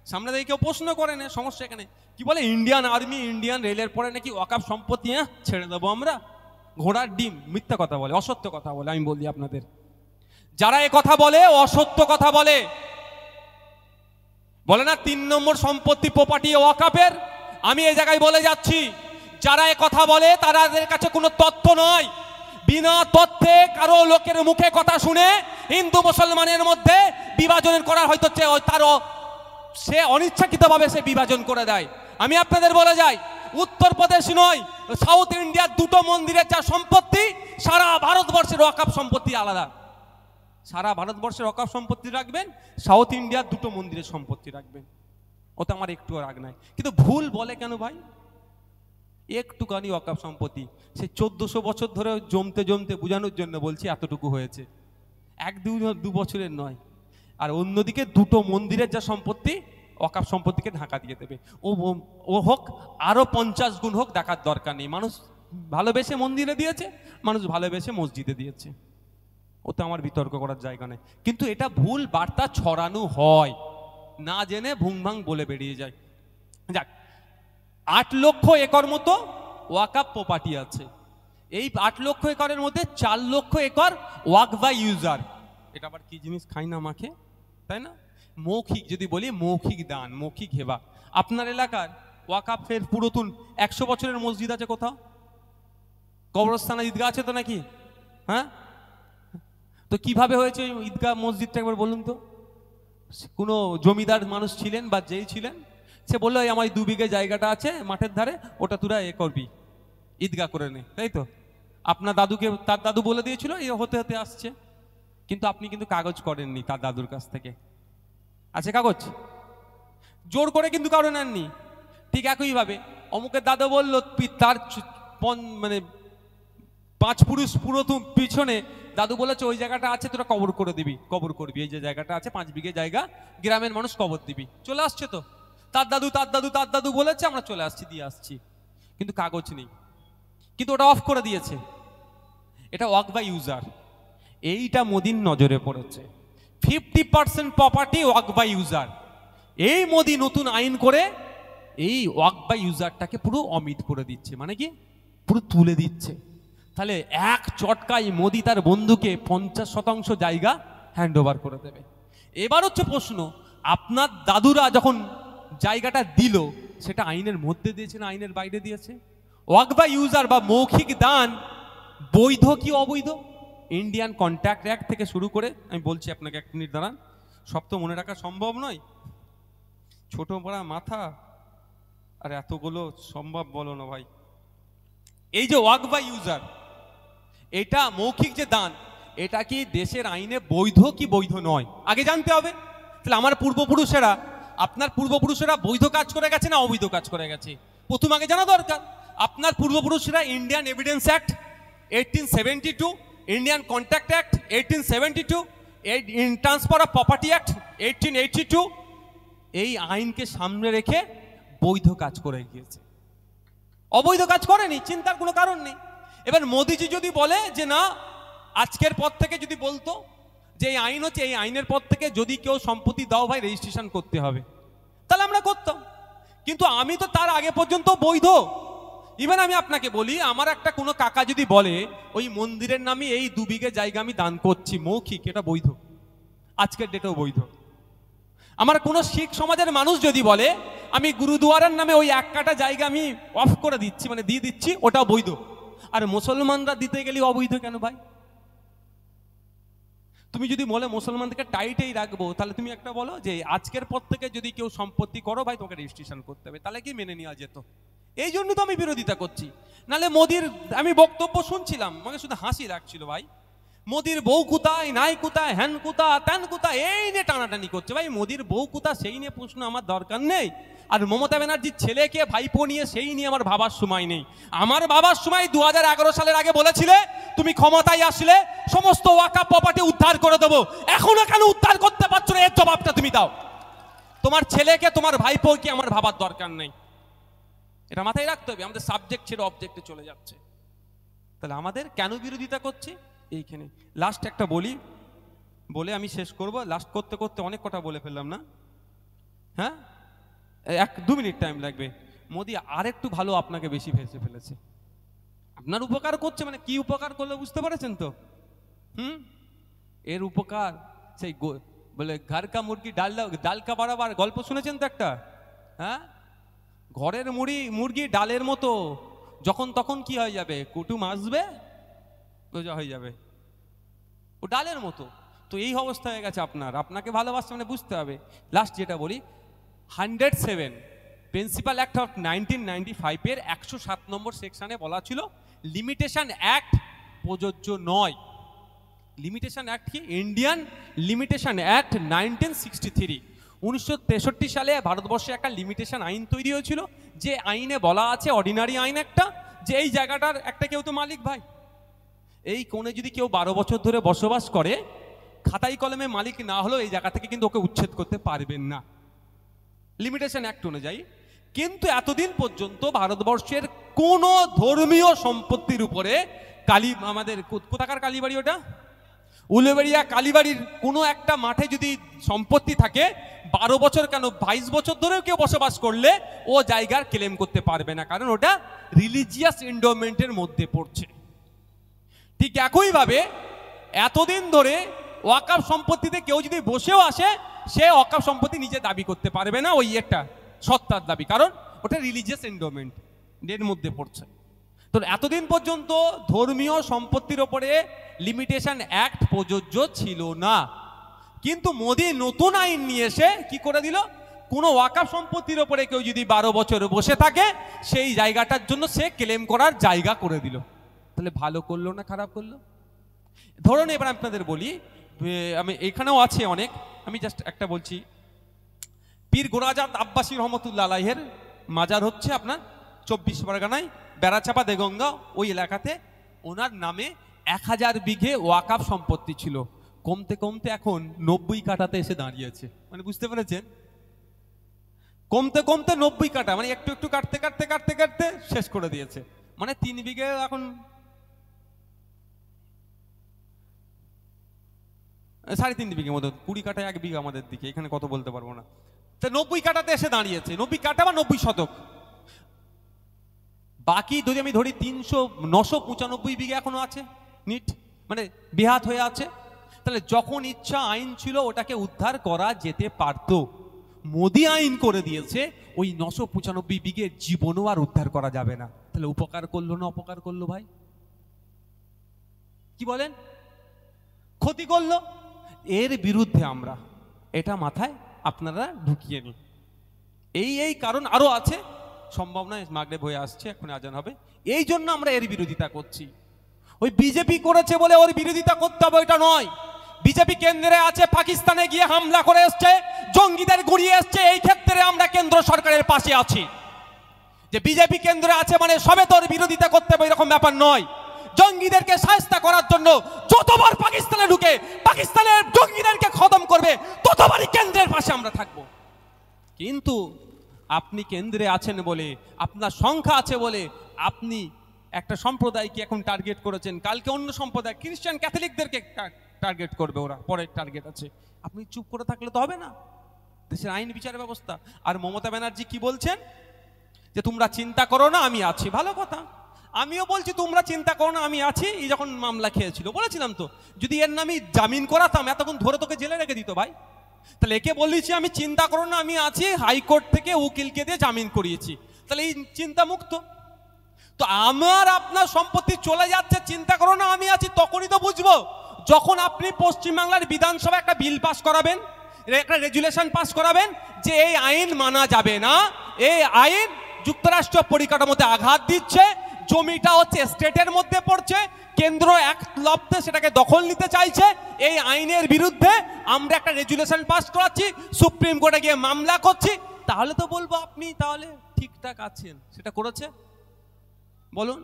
সামনে থেকে কেউ প্রশ্ন করে না। সমস্যা এখানে কি বলে, ইন্ডিয়ান আর্মি ইন্ডিয়ান রেলের পরে নাকি ওয়াকফ সম্পত্তি ছেড়ে দেবো আমরা। ঘোড়ার ডিম, মিথ্যা কথা বলে, অসত্য কথা বলে। আমি বলি আপনাদের, যারা এ কথা বলে অসত্য কথা বলে। বলে না 3 নম্বর সম্পত্তি প্রপার্টি ওয়াকফের। আমি এই জায়গায় বলে যাচ্ছি, যারা এ কথা বলে তাদের কাছে কোনো তথ্য নয়। বিনা তথ্যে কারো লোকের মুখে কথা শুনে হিন্দু মুসলমানের মধ্যে বিভাজন করার হয়তো তারও সে অনিচ্ছাকৃতভাবে সে বিভাজন করে দেয়। আমি আপনাদের বলে যাই, উত্তরপ্রদেশ নয়, সাউথ ইন্ডিয়ার 2টো মন্দিরের যা সম্পত্তি, সারা ভারতবর্ষের ওয়াকফ সম্পত্তি আলাদা। সারা ভারতবর্ষের ওয়াকফ সম্পত্তি রাখবেন, সাউথ ইন্ডিয়ার 2টো মন্দিরের সম্পত্তি রাখবেন। ওতে আমার একটুও রাগ নাই। কিন্তু ভুল বলে কেন ভাই? একটুখানি ওয়াকফ সম্পত্তি, সে 1400 বছর ধরে জমতে জমতে বোঝানোর জন্য বলছি এতটুকু হয়েছে, এক দু বছরের নয়। আর অন্যদিকে দুটো মন্দিরের যা সম্পত্তি ওয়াকফ সম্পত্তিকে ঢাকা দিয়ে দেবে। ও হোক আরো 50 গুণ হোক, দেখার দরকার নেই। মানুষ ভালোবেসে মন্দিরে দিয়েছে, মানুষ ভালোবেসে মসজিদে দিয়েছে, ওতে আমার বিতর্ক করার জায়গা নেই। কিন্তু এটা ভুল বার্তা ছড়ানো হয়, না জেনে ভুংভাং বলে বেরিয়ে যায়। যাক, 8 লক্ষ একর মতো ওয়াকফ প্রপার্টি আছে। এই 8 লক্ষ একরের মধ্যে 4 লক্ষ একর ওয়াকফ বাই ইউজার। এটা আবার কি জিনিস খাই না মাখে, তাই না? মৌখিক, যদি বলি মৌখিক দান, মৌখিক হেবা। আপনার এলাকার ওয়াকফের পুরাতন 100 বছরের মসজিদ আছে কোথাও? কবরস্থান ঈদগাহ আছে তো নাকি? হ্যাঁ, তো কিভাবে হয়েছে ঈদগাহ মসজিদটা একবার বলুন তো। কোনো জমিদার মানুষ ছিলেন বা যেই ছিলেন, সে বললো এই আমার 2 বিঘে জায়গাটা আছে মাঠের ধারে, ওটা তোরা করবি, ঈদগাহ করে নে, তাই তো? আপনার দাদুকে তার দাদু বলে দিয়েছিল, এ হতে হতে আসছে। কিন্তু আপনি কিন্তু কাগজ করেননি তার দাদুর কাছ থেকে, আছে কাগজ? জোর করে কিন্তু কারো নেননি। ঠিক একইভাবে অমুকের দাদু বললো তার মানে 5 পুরুষ পুরোতুম পিছনে দাদু বলেছে ওই জায়গাটা আছে, তোরা কবর করে দিবি, কবর করবি, এই যে জায়গাটা আছে 5 বিঘে জায়গা, গ্রামের মানুষ কবর দিবি। চলে আসছে তো, তার দাদু তার দাদু তার দাদু বলেছে, আমরা চলে আসছি, দিয়ে আসছি, কিন্তু কাগজ নেই, কিন্তু ওটা অফ করে দিয়েছে। এটা ওয়াকফ বাই ইউজার। এইটা মোদির নজরে পড়েছে। 50% প্রপার্টি ওয়াকফ বাই ইউজার। এই মোদি নতুন আইন করে এই ওয়াকফ বাই ইউজারটাকে পুরো অমিট করে দিচ্ছে, মানে কি পুরো তুলে দিচ্ছে। তাহলে এক চটকায় মোদি তার বন্ধুকে 50% জায়গা হ্যান্ড ওভার করে দেবে। এবার হচ্ছে প্রশ্ন, আপনার দাদুরা যখন জায়গাটা দিল, সেটা আইনের মধ্যে দিয়েছে না আইনের বাইরে দিয়েছে? ওয়াকফ বাই ইউজার বা মৌখিক দান বৈধ কি অবৈধ? ইন্ডিয়ান কন্ট্রাক্ট অ্যাক্ট থেকে শুরু করে, আমি বলছি আপনাকে, 1 মিনিট দাঁড়ান, সব তো মনে রাখা সম্ভব নয়, ছোট বড়া মাথা, আর এতগুলো সম্ভব বলো না ভাই। এই যে ওয়াকফ বাই ইউজার, এটা মৌখিক যে দান, এটা কি দেশের আইনে বৈধ কি বৈধ নয় আগে জানতে হবে। তাহলে আমার পূর্বপুরুষেরা, আপনার পূর্বপুরুষেরা বৈধ কাজ করে গেছে না অবৈধ কাজ করে গেছে, প্রথম আগে জানা দরকার। আপনার পূর্বপুরুষরা Indian evidence act 1872, Indian contract act 1872, transfer of property act 1882, এই আইনকে সামনে রেখে বৈধ কাজ করে গিয়েছে, অবৈধ কাজ করেনি, চিন্তার কোনো কারণ নেই। এবার মোদিজি যদি বলে যে না, আজকের পর থেকে যদি বলতো যে এই আইন হচ্ছে, এই আইনের পর থেকে যদি কেউ সম্পত্তি দাও ভাই রেজিস্ট্রেশন করতে হবে, তাহলে আমরা করতাম। কিন্তু আমি তো তার আগে পর্যন্ত বৈধ। ইভেন আমি আপনাকে বলি, আমার একটা কোনো কাকা যদি বলে ওই মন্দিরের নামে এই 2 বিঘে জায়গা আমি দান করছি, মৌখিক, এটা বৈধ, আজকের ডেটেও বৈধ। আমার কোনো শিখ সমাজের মানুষ যদি বলে আমি গুরুদুয়ারার নামে ওই 1 কাঠা জায়গা আমি অফ করে দিচ্ছি, মানে দিয়ে দিচ্ছি, ওটাও বৈধ। আর মুসলমানরা দিতে গেলে অবৈধ কেন ভাই? তুমি যদি বলে মুসলমানদেরকে টাইটেই রাখবো, তাহলে তুমি একটা বলো যে আজকের পর থেকে যদি কেউ সম্পত্তি করো ভাই তোমাকে রেজিস্ট্রেশন করতে হবে, তাহলে কি মেনে নেওয়া যেত? এই জন্য তো আমি বিরোধিতা করছি। নালে মোদির আমি বক্তব্য শুনছিলাম, আমাকে শুধু হাসি লাগছিল ভাই। মোদির বউ কোথায়, নাই কোথায়, হ্যান কোথা, ত্যান কোথা, এই নিয়ে টানাটানি করছে। ভাই মোদির বউ কোথা সেই নিয়ে প্রশ্ন আমার দরকার নেই, আর মমতা ব্যানার্জির ছেলেকে ভাইপো নিয়ে সেই নিয়ে আমার ভাবার সময় নেই। আমার বাবার সময় 2011 সালের আগে বলেছিলে তুমি ক্ষমতায় আসলে সমস্ত ওয়াকফ প্রপার্টি উদ্ধার করে দেবো, এখনো কেন উদ্ধার করতে পারছো না, এর জবাবটা তুমি দাও। তোমার ছেলেকে, তোমার ভাইপো কি আমার ভাবার দরকার নেই, এটা মাথায় রাখতে হবে। আমাদের সাবজেক্ট ছেড়ে অবজেক্টে চলে যাচ্ছে। তাহলে আমাদের কেন বিরোধিতা করছে এইখানে। লাস্ট একটা বলি, বলে আমি শেষ করব। লাস্ট করতে করতে অনেক কথা বলে ফেললাম না? হ্যাঁ, 1-2 মিনিট টাইম লাগবে। মোদি আরেকটু ভালো আপনাকে বেশি ভেসে ফেলেছে, আপনার উপকার করছে। মানে কি উপকার করলে বুঝতে পারছেন তো? এর উপকার সেই বলে ঘর কা মুরগি ডাল কা বারাবার, গল্প শুনেছেন তো একটা? হ্যাঁ, ঘরের মুরগি ডালের মতো, যখন তখন কি হয়ে যাবে, কুটুম আসবে সোজা হয়ে যাবে, ও ডালের মতো। তো এই অবস্থা হয়ে গেছে আপনার, আপনাকে ভালোবাসতে মানে বুঝতে হবে। লাস্ট যেটা বলি, 107 প্রিন্সিপাল অ্যাক্ট অফ 1995 এর 107 নম্বর সেকশনে বলা ছিল লিমিটেশন অ্যাক্ট প্রযোজ্য নয়। লিমিটেশন অ্যাক্ট কি? Indian limitation act 1963। 1963 সালে ভারতবর্ষে একটা লিমিটেশন আইন তৈরি হয়েছিল, যে আইনে বলা আছে, অর্ডিনারি আইন একটা, যে এই জায়গাটার একটা কেউ তো মালিক ভাই, এই কোণে যদি কেউ 12 বছর ধরে বসবাস করে, খাতাই কলমে মালিক না হলেও এই জায়গা থেকে কিন্তু ওকে উচ্ছেদ করতে পারবেন না, লিমিটেশন অ্যাক্ট অনুযায়ী। কিন্তু এতদিন পর্যন্ত ভারতবর্ষের কোন ধর্মীয় সম্পত্তির উপরে আমাদের কোথাকার কালীবাড়ি, ওটা উলুবেড়িয়া কালীবাড়ির কোনো একটা মাঠে যদি সম্পত্তি থাকে, 12 বছর কেন 22 বছর ধরেও কেউ বসবাস করলে ও জায়গার ক্লেম করতে পারবে না, কারণ ওটা রিলিজিয়াস এন্ডোমেন্টের মধ্যে পড়ছে। ঠিক একইভাবে এতদিন ধরে ওয়াকফ সম্পত্তিতে কেউ যদি বসেও আসে, সে ওয়াকফ সম্পত্তি নিজে দাবি করতে পারবে না, ওই একটা সত্তার দাবি, কারণ ওটা রিলিজিয়াস এন্ডোমেন্ট এর মধ্যে পড়ছে। তো এতদিন পর্যন্ত ধর্মীয় সম্পত্তির ওপরে লিমিটেশন অ্যাক্ট প্রযোজ্য ছিল না, কিন্তু মোদি নতুন আইন নিয়ে এসে কি করে দিল, কোনো ওয়াকফ সম্পত্তির ওপরে কেউ যদি 12 বছর বসে থাকে, সেই জায়গাটার জন্য সে ক্লেম করার জায়গা করে দিল। তাহলে ভালো করলো না খারাপ করলো? ধরুন এবার আপনাদের বলি, আমি এখানেও আছে অনেক, আমি জাস্ট একটা বলছি। পীর গোরাজাত আব্বাসী রহমতুল্লাহ আলাইহের মাজার হচ্ছে আপনার 24 পরগনায় বেড়াচাপা দেগঙ্গা ওই এলাকাতে। ওনার নামে 1000 বিঘে ওয়াকফ সম্পত্তি ছিল, কমতে কমতে এখন 90 কাঠাতে এসে দাঁড়িয়েছে। মানে বুঝতে পেরেছেন, কমতে কমতে 90 কাঠা, মানে একটু একটু কাটতে কাটতে কাটতে কাটতে শেষ করে দিয়েছে। মানে 3 বিঘে এখন 3.5 বিঘে মতো, 20 কাঠায় 1 বিঘা আমাদের দিকে, এখানে কত বলতে পারবো না। তো 90 কাঠাতে এসে দাঁড়িয়েছে, 90 কাঠা বা 90 শতক। বাকি যদি আমি ধরি 995 বিঘে এখনো আছে নিট, মানে বেহাত হয়ে আছে। তাহলে যখন ইচ্ছা আইন ছিল ওটাকে উদ্ধার করা যেতে পারত, মোদি আইন করে দিয়েছে ওই 995 বিঘে জীবনও আর উদ্ধার করা যাবে না। তাহলে উপকার করলো না অপকার করলো ভাই, কি বলেন? ক্ষতি করলো। এর বিরুদ্ধে আমরা, এটা মাথায় আপনারা ঢুকিয়ে নিন। এই কারণ আরো আছে, সম্ভাবনা মাগরিব হয়ে আসছে, এখন আজান হবে, এই জন্য আমরা এর বিরোধিতা করছি। ওই বিজেপি করেছে বলে ওর বিরোধিতা করতে হবে ওইটা নয়। বিজেপি কেন্দ্রে আছে, পাকিস্তানে গিয়ে হামলা করে এসছে, জঙ্গিদের গুড়িয়ে এসছে, এই ক্ষেত্রে আমরা কেন্দ্র সরকারের পাশে আছি। যে বিজেপি কেন্দ্রে আছে মানে সবে তোর বিরোধিতা করতে হবে এরকম ব্যাপার নয়। জঙ্গিদেরকে শায়েস্তা করার জন্য যতবার পাকিস্তানে ঢুকে পাকিস্তানের জঙ্গিদেরকে খতম করবে, ততবারই কেন্দ্রের পাশে আমরা থাকবো। কিন্তু আপনি কেন্দ্রে আছেন বলে, আপনার সংখ্যা আছে বলে আপনি একটা সম্প্রদায়কে এখন টার্গেট করেছেন, কালকে অন্য সম্প্রদায় খ্রিস্টান ক্যাথলিকদেরকে টার্গেট করবে, ওরা পরের টার্গেট আছে। আপনি চুপ করে থাকলে তো হবে না, দেশের আইন বিচার ব্যবস্থা। আর মমতা ব্যানার্জি কি বলছেন, যে তোমরা চিন্তা করো না আমি আছি। ভালো কথা, আমিও বলছি তোমরা চিন্তা করো না আমি আছি। এই যখন মামলা খেয়েছিল বলেছিলাম তো, যদি এর নামে জামিন করাতাম এতক্ষণ ধরে তোকে জেলে রেখে দিত ভাই। তাহলে একে বলেছি আমি চিন্তা করো না আমি আছি, হাইকোর্ট থেকে উকিলকে দিয়ে জামিন করিয়েছি, তাহলে এই চিন্তা মুক্ত। তো আমার আপনার সম্পত্তি চলে যাচ্ছে, চিন্তা করো না আমি আছি, তখনই তো বুঝবো যখন আপনি পশ্চিমবাংলার বিধানসভা একটা বিল পাস করাবেন, একটা রেজুলেশন পাস করাবেন যে এই আইন মানা যাবে না, এই আইন যুক্তরাষ্ট্র পরিকাঠামোতে আঘাত দিচ্ছে, জমিটা হচ্ছে স্টেটের মধ্যে পড়ছে, কেন্দ্র এক লপ্তে সেটাকে দখল নিতে চাইছে, এই আইনের বিরুদ্ধে আমরা একটা রেজুলেশন পাস করাচ্ছি, সুপ্রিম কোর্টে গিয়ে মামলা করছি, তাহলে তো বলবো আপনি তাহলে ঠিকঠাক আছেন। সেটা করেছে? বলুন,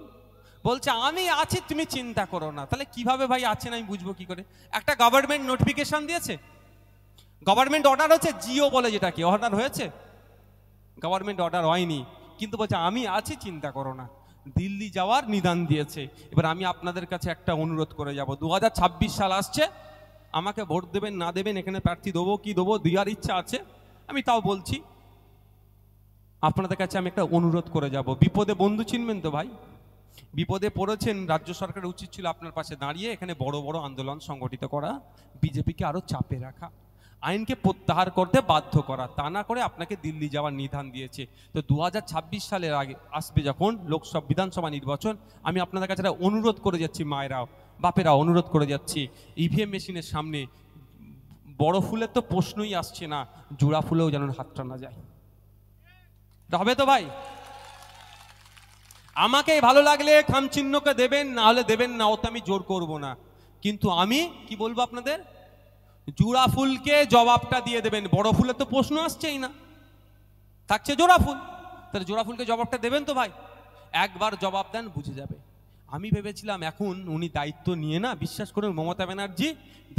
বলছে আমি আছি তুমি চিন্তা করো না। তাহলে কিভাবে ভাই আছেন আমি বুঝবো কি করে? একটা গভর্নমেন্ট নোটিফিকেশন দিয়েছে, গভর্নমেন্ট অর্ডার হচ্ছে, জিও বলে যেটাকে, অর্ডার হয়েছে, গভর্নমেন্ট অর্ডার হয়নি, কিন্তু বলছে আমি আছি চিন্তা করো না। দিল্লি যাওয়ার নিদান দিয়েছে। এবার আমি আপনাদের কাছে একটা অনুরোধ করে যাব, 2026 সাল আসছে, আমাকে ভোট দেবেন না দেবেন, এখানে প্রার্থী দেবো কি দেবো দেওয়ার ইচ্ছা আছে, আমি তাও বলছি আপনাদের কাছে আমি একটা অনুরোধ করে যাব, বিপদে বন্ধু চিনবেন তো ভাই, বিপদে পড়েছেন, রাজ্য সরকারের উচিত ছিল আপনার পাশে দাঁড়িয়ে এখানে বড় বড় আন্দোলন সংগঠিত করা, বিজেপিকে আরো চাপে রাখা, আইনকে প্রত্যাহার করতে বাধ্য করা, তা না করে আপনাকে দিল্লি যাওয়ার নিধান দিয়েছে। তো 2026 সালের আগে আসবে যখন লোকসভা বিধানসভা নির্বাচন, আমি আপনাদের কাছে একটা অনুরোধ করে যাচ্ছি, মায়েরাও বাপেরা অনুরোধ করে যাচ্ছি, ইভিএম মেশিনের সামনে বড় ফুলের তো প্রশ্নই আসছে না, জোড়া ফুলেও যেন হাত টানা যায়। হবে তো ভাই? আমাকে ভালো লাগলে খামচিহ্নকে দেবেন, না হলে দেবেন না, ওতে আমি জোর করব না। কিন্তু আমি কি বলবো আপনাদের, জোড়া ফুলকে জবাবটা দিয়ে দেবেন। বড় ফুলের তো প্রশ্ন আসছেই না, থাকছে জোড়া ফুল। তাহলে জোড়া ফুলকে জবাবটা দেবেন তো ভাই, একবার জবাব দেন বুঝে যাবে। আমি ভেবেছিলাম এখন উনি দায়িত্ব নিয়ে, না বিশ্বাস করুন মমতা ব্যানার্জি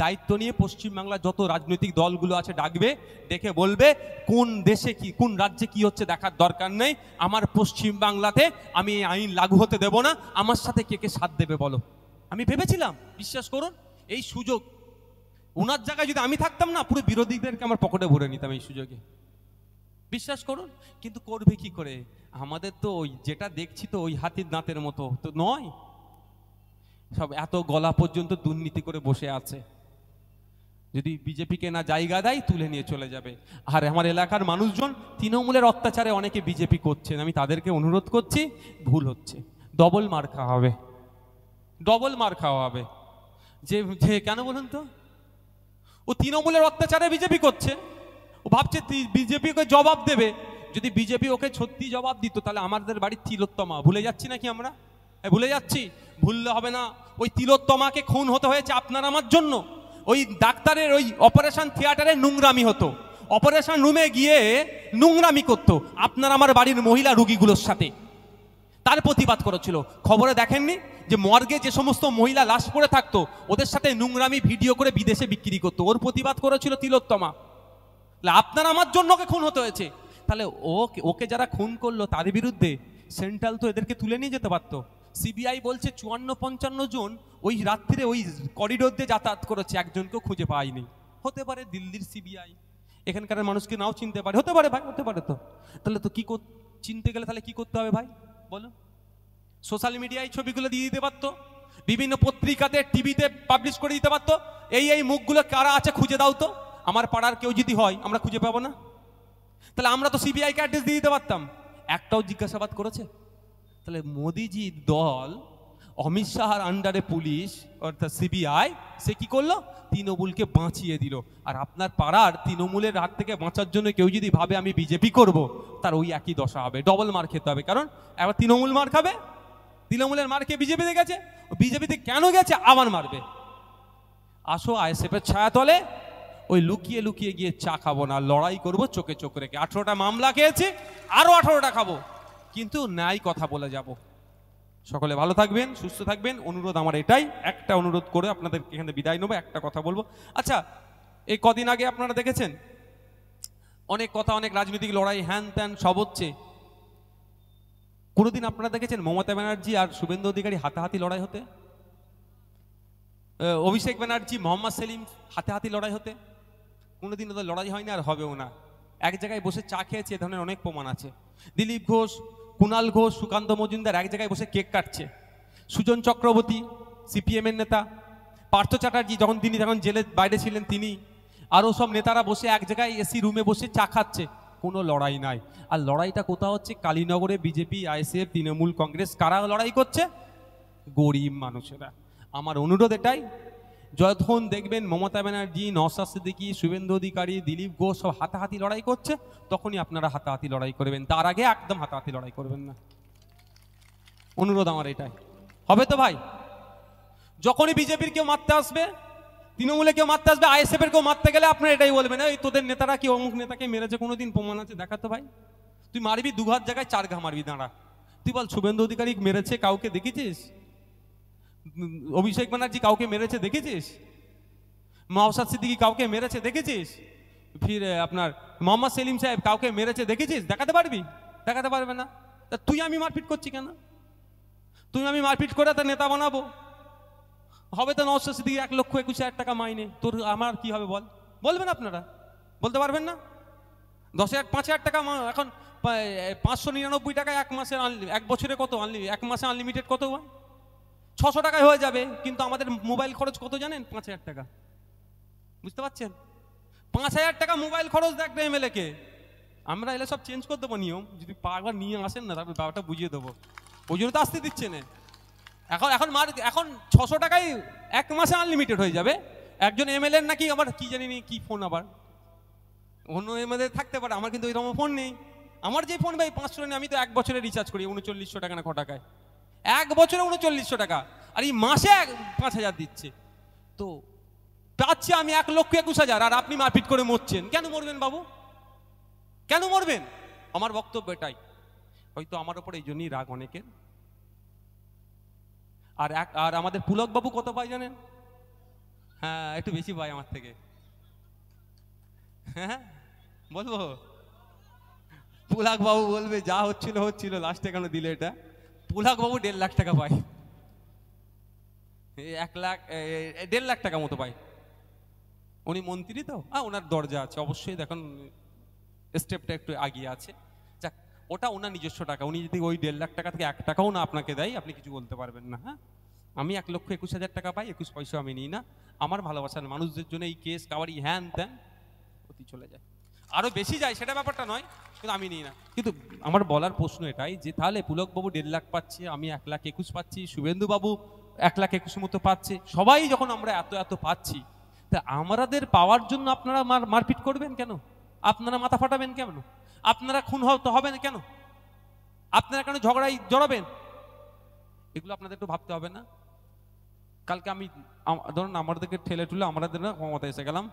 দায়িত্ব নিয়ে পশ্চিমবাংলার যত রাজনৈতিক দলগুলো আছে ডাকবে, ডেকে বলবে কোন দেশে কি, কোন রাজ্যে কি হচ্ছে দেখার দরকার নেই, আমার পশ্চিমবাংলাতে আমি এই আইন লাগু হতে দেব না, আমার সাথে কে কে সাথ দেবে বলো। আমি ভেবেছিলাম, বিশ্বাস করুন এই সুযোগ ওনার জায়গায় যদি আমি থাকতাম না, পুরো বিরোধীদেরকে আমার পকেটে ভরে নিতাম এই সুযোগে, বিশ্বাস করুন। কিন্তু করবে কি করে, আমাদের তো ওই যেটা দেখছি তো ওই হাতির দাঁতের মতো তো নয়, সব এত গলা পর্যন্ত দুর্নীতি করে বসে আছে। যদি বিজেপিকে না জায়গা দেয় তুলে নিয়ে চলে যাবে। আর আমার এলাকার মানুষজন তৃণমূলের অত্যাচারে অনেকে বিজেপি করছেন, আমি তাদেরকে অনুরোধ করছি, ভুল হচ্ছে, ডবল মার খাওয়া হবে, ডবল মার খাওয়া হবে। যে কেন বলুন তো, ও তৃণমূলের অত্যাচারে বিজেপি করছে, ও ভাবছে বিজেপি ওকে জবাব দেবে। যদি বিজেপি ওকে সত্যি জবাব দিত তাহলে আমাদের বাড়ির তিলোত্তমা ভুলে যাচ্ছি নাকি আমরা, ভুলে যাচ্ছি? ভুললে হবে না, ওই তিলোত্তমাকে খুন হতে হয়েছে আপনার আমার জন্য। ওই ডাক্তারের ওই অপারেশন থিয়েটারে নোংরামি হতো, অপারেশন রুমে গিয়ে নোংরামি করতো আপনার আমার বাড়ির মহিলা রুগীগুলোর সাথে, তার প্রতিবাদ করেছিল। খবরে দেখেননি যে মর্গে যে সমস্ত মহিলা লাশ পড়ে থাকতো ওদের সাথে নোংরামি ভিডিও করে বিদেশে বিক্রি করতো, ওর প্রতিবাদ করেছিল তিলোত্তমা। আপনার আমার জন্য ওকে খুন হতে হয়েছে, তাহলে ওকে যারা খুন করলো তার বিরুদ্ধে সেন্ট্রাল তো এদেরকে তুলে নিয়ে যেতে পারতো। সিবিআই বলছে 54-55 জন ওই রাত্রিরে ওই করিডোর দিয়ে যাতায়াত করেছে, একজনকেও খুঁজে পায়নি। হতে পারে দিল্লির সিবিআই এখানকার মানুষকে নাও চিনতে পারে, হতে পারে ভাই, হতে পারে। তো তাহলে তো কি চিনতে গেলে তাহলে কি করতে হবে ভাই বলো? সোশ্যাল মিডিয়ায় ছবিগুলো দিয়ে দিতে পারতো, বিভিন্ন পত্রিকাতে টিভিতে পাবলিশ করে দিতে পারতো, এই মুখগুলো কারা আছে খুঁজে দাও তো, আমার পাড়ার কেউ যদি হয় আমরা খুঁজে পাবো না? তাহলে আমরা তো সিবিআইকে অ্যাড্রেস দিয়ে দিতে পারতাম, একটাও জিজ্ঞাসাবাদ করেছে? তাহলে মোদিজি দল, অমিত শাহর আন্ডারে পুলিশ অর্থাৎ সিবিআই, সে কি করলো? তৃণমূলকে বাঁচিয়ে দিল। আর আপনার পাড়ার তৃণমূলের হাত থেকে বাঁচার জন্য কেউ যদি ভাবে আমি বিজেপি করব, তার ওই একই দশা হবে, ডবল মার খেতে হবে। কারণ এবার তৃণমূল মার খাবে, তৃণমূলের মার খেয়ে বিজেপিতে গেছে, বিজেপিতে কেন গেছে আবার মারবে। আসো আইএসএফের ছায়াতলে ওই লুকিয়ে লুকিয়ে গিয়ে চা খাবো না, লড়াই করব চোখে চোখ রেখে। 18টা মামলা খেয়েছি, আরো 18টা খাবো, কিন্তু ন্যায় কথা বলে যাব। সকলে ভালো থাকবেন, সুস্থ থাকবেন। অনুরোধ আমার এটাই, একটা অনুরোধ করে আপনাদের এখানে বিদায় নেবো, একটা কথা বলবো। আচ্ছা, এই কদিন আগে আপনারা দেখেছেন অনেক কথা, অনেক রাজনৈতিক লড়াই, হ্যান ত্যান সব হচ্ছে। কোনোদিন আপনারা দেখেছেন মমতা ব্যানার্জি আর শুভেন্দু অধিকারী হাতাহাতি লড়াই হতে? অভিষেক ব্যানার্জি মোহাম্মদ সেলিম হাতাহাতি লড়াই হতে? কোনোদিন ওদের লড়াই হয়নি, আর হবেও না। এক জায়গায় বসে চা খেয়েছে, এ ধরনের অনেক প্রমাণ আছে। দিলীপ ঘোষ, কুণাল ঘোষ, সুকান্ত মজুমদার এক জায়গায় বসে কেক কাটছে। সুজন চক্রবর্তী সিপিএম এর নেতা, পার্থ চ্যাটার্জি যখন জেলের বাইরে ছিলেন তিনি, আরও সব নেতারা বসে এক জায়গায় এসি রুমে বসে চা খাচ্ছে, কোনো লড়াই নাই। আর লড়াইটা কোথাও হচ্ছে কালীনগরে, বিজেপি, আইএসএফ, তৃণমূল, কংগ্রেস, কারা লড়াই করছে? গরিব মানুষেরা। আমার অনুরোধ এটাই, যখন দেখবেন মমতা ব্যানার্জি, নওশাদ সিদ্দিকী, শুভেন্দু অধিকারী, দিলীপ ঘোষ সব হাতাহাতি লড়াই করছে, তখনই আপনারা হাতাহাতি লড়াই করবেন, তার আগে একদম হাতাহাতি লড়াই করবেন না। অনুরোধ আমার এটাই। হবে তো ভাই? যখনই বিজেপির কেউ মারতে আসবে, তৃণমূলে কেউ মারতে আসবে, আইএসএফ এর কেউ মারতে গেলে আপনারা এটাই বলবেন, এই তোদের নেতারা কি অমুক নেতাকে মেরেছে, কোনোদিন প্রমাণ আছে দেখাতো ভাই? তুই মারবি 2 ঘাত জায়গায় 4 ঘা মারবি, দাঁড়া। তুই বল শুভেন্দু অধিকারী মেরেছে কাউকে দেখেছিস? অভিষেক ব্যানার্জি কাউকে মেরেছে দেখেছিস? নওশাদ সিদ্দিকী কাউকে মেরেছে দেখেছিস? ফির আপনার মোহাম্মদ সেলিম সাহেব কাউকে মেরেছে দেখেছিস? দেখাতে পারবি? দেখাতে পারবে না। তা তুই আমি মারপিট করছি কেন? তুই আমি মারপিট করে তার নেতা বানাবো? হবে তো নওশাদ সিদ্দিকী 1,21,000 টাকা মাইনে, তোর আমার কি হবে বল? বলবেন আপনারা? বলতে পারবেন না? 5,000 টাকা এখন 599 টাকা এক মাসের, এক বছরে কত এক মাসে আনলিমিটেড কত হয়? 600 টাকায় হয়ে যাবে। কিন্তু আমাদের মোবাইল খরচ কত জানেন? 5,000 টাকা। বুঝতে পারছেন? 5,000 টাকা মোবাইল খরচ দেখবে এমএলএ কে। আমরা এলে সব চেঞ্জ করে দেবো নিয়ম, যদি একবার নিয়ে আসেন না তারপর ব্যাপারটা বুঝিয়ে দেবো। ওই জন্য তো আসতে দিচ্ছে না। এখন 600 টাকায় এক মাসে আনলিমিটেড হয়ে যাবে। একজন এমএলএ নাকি আবার কি জানি কি ফোন, আবার অন্য এমএলএ থাকতে পারে, আমার কিন্তু ওইরকম ফোন নেই। আমার যে ফোন ভাই 500 নেই, আমি তো 1 বছরে রিচার্জ করি 3900 টাকা না ক টাকায়, 1 বছরে 3900 টাকা, আর এই মাসে 5,000 দিচ্ছে। তো পাচ্ছি আমি 1,21,000 আর আপনি মারপিট করে মরছেন। কেন মরবেন বাবু, কেন মরবেন? আমার বক্তব্য এটাই। হয়তো আমার ওপর এই জন্যই রাগ অনেকের। আর আমাদের পুলক বাবু কত পায় জানেন? হ্যাঁ, একটু বেশি পায় আমার থেকে। হ্যাঁ বলবো, পুলক বাবু বলবে যা হচ্ছিল হচ্ছিল, লাস্টে কেন দিলে এটা? পুলক বাবু 1.5 লাখ টাকা পায়, 1 লাখ 1.5 লাখ টাকা মতো পায়। উনি মন্ত্রী তো, ওনার দরজা আছে অবশ্যই, দেখুন স্টেপটা একটু আগিয়ে আছে। যাক, ওটা ওনার নিজস্ব টাকা। উনি যদি ওই 1.5 লাখ টাকা থেকে 1 টাকাও না আপনাকে দেয়, আপনি কিছু বলতে পারবেন না। হ্যাঁ, আমি 1,21,000 টাকা পাই, 21 পয়সা আমি নিই না। আমার ভালোবাসার মানুষদের জন্য এই কেস কাবারি হ্যান ত্যান অতি চলে যায়, আরো বেশি যায়, সেটা ব্যাপারটা নয়, কিন্তু আমি নিই না। কিন্তু আমার বলার প্রশ্ন এটাই যে তাহলে পুলকবাবু 1.5 লাখ পাচ্ছে, আমি 1,21,000 পাচ্ছি, শুভেন্দু বাবু 1,21,000 মতো পাচ্ছে, সবাই যখন আমরা এত এত পাচ্ছি, তা আমাদের পাওয়ার জন্য আপনারা মারপিট করবেন কেন? আপনারা মাথা ফাটাবেন কেন? আপনারা খুন হবেন কেন? আপনারা কেন ঝগড়ায় জড়াবেন? এগুলো আপনাদের একটু ভাবতে হবে না? কালকে আমি ধরুন আমাদেরকে ঠেলে ঠুলে আমাদের না ক্ষমতা এসে গেলাম,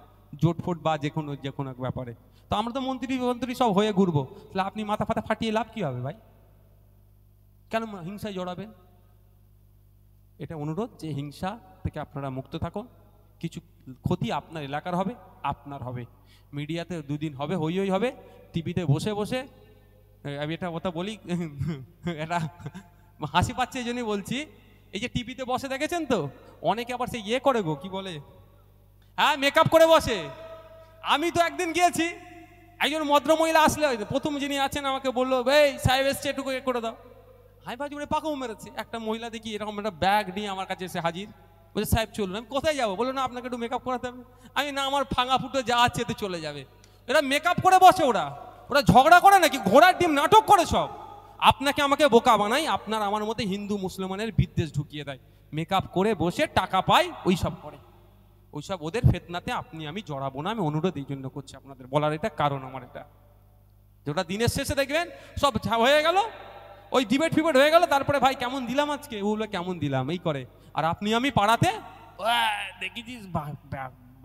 জোট ফোট বা যে কোনো এক ব্যাপারে, তো আমরা তো মন্ত্রী সব হয়ে ঘুরবো, তাহলে আপনি মাথা ফাতা ফাটিয়ে লাভ কি হবে ভাই? কেন হিংসায় জড়াবেন? এটা অনুরোধ যে হিংসা থেকে আপনারা মুক্ত থাকুন। কিছু ক্ষতি আপনার এলাকার হবে, আপনার হবে, মিডিয়াতে দুদিন হবে, হই হবে, টিভিতে বসে বসে। আমি এটা কথা বলি, এটা হাসি পাচ্ছে এই জন্যই বলছি, এই যে টিভিতে বসে দেখেছেন তো, অনেকে আবার সেই করে গো, কি বলে, হ্যাঁ মেকআপ করে বসে। আমি তো একদিন গিয়েছি, একজন ভদ্রমহিলা আসলে, প্রথম যিনি আছেন আমাকে বললো, এই সাহেব এসছে একটু করে দাও। হাই ভাই জীবনে পাকাও মেরেছে। একটা মহিলা দেখি এরকম একটা ব্যাগ নিয়ে আমার কাছে এসে হাজির, বলছে সাহেব চলুন। আমি কোথায় যাবো? বললো না আপনাকে একটু মেকআপ করাতে হবে। আমি না, আমার ফাঙা ফুটো যা আছে এতে চলে যাবে। এরা মেকআপ করে বসে, ওরা ঝগড়া করে নাকি ঘোড়ার ডিম নাটক করে সব। আপনাকে আমাকে বোকা বানাই, আপনার আমার মধ্যে হিন্দু মুসলমানের বিদ্বেষ ঢুকিয়ে দেয়, মেকআপ করে বসে টাকা পায়, ওই সব করে, ওইসব ওদের ফেতনাতে আপনি আমি জড়াবো না। আমি অনুরোধ এই জন্য করছি আপনাদের বলার, এটা কারণ আমার এটা, যেটা দিনের শেষে দেখবেন সব হয়ে গেল, ওই ডিবেট ফিবেট হয়ে গেল, তারপরে ভাই কেমন দিলাম আজকে, ওগুলো কেমন দিলাম এই করে। আর আপনি আমি পাড়াতে দেখেছিস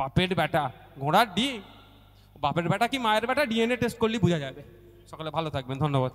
বাপের বেটা ঘোড়ার ডিম, বাপের বেটা কি মায়ের বেটা ডিএনএ টেস্ট করলেই বোঝা যাবে। সকালে ভালো থাকবেন, ধন্যবাদ।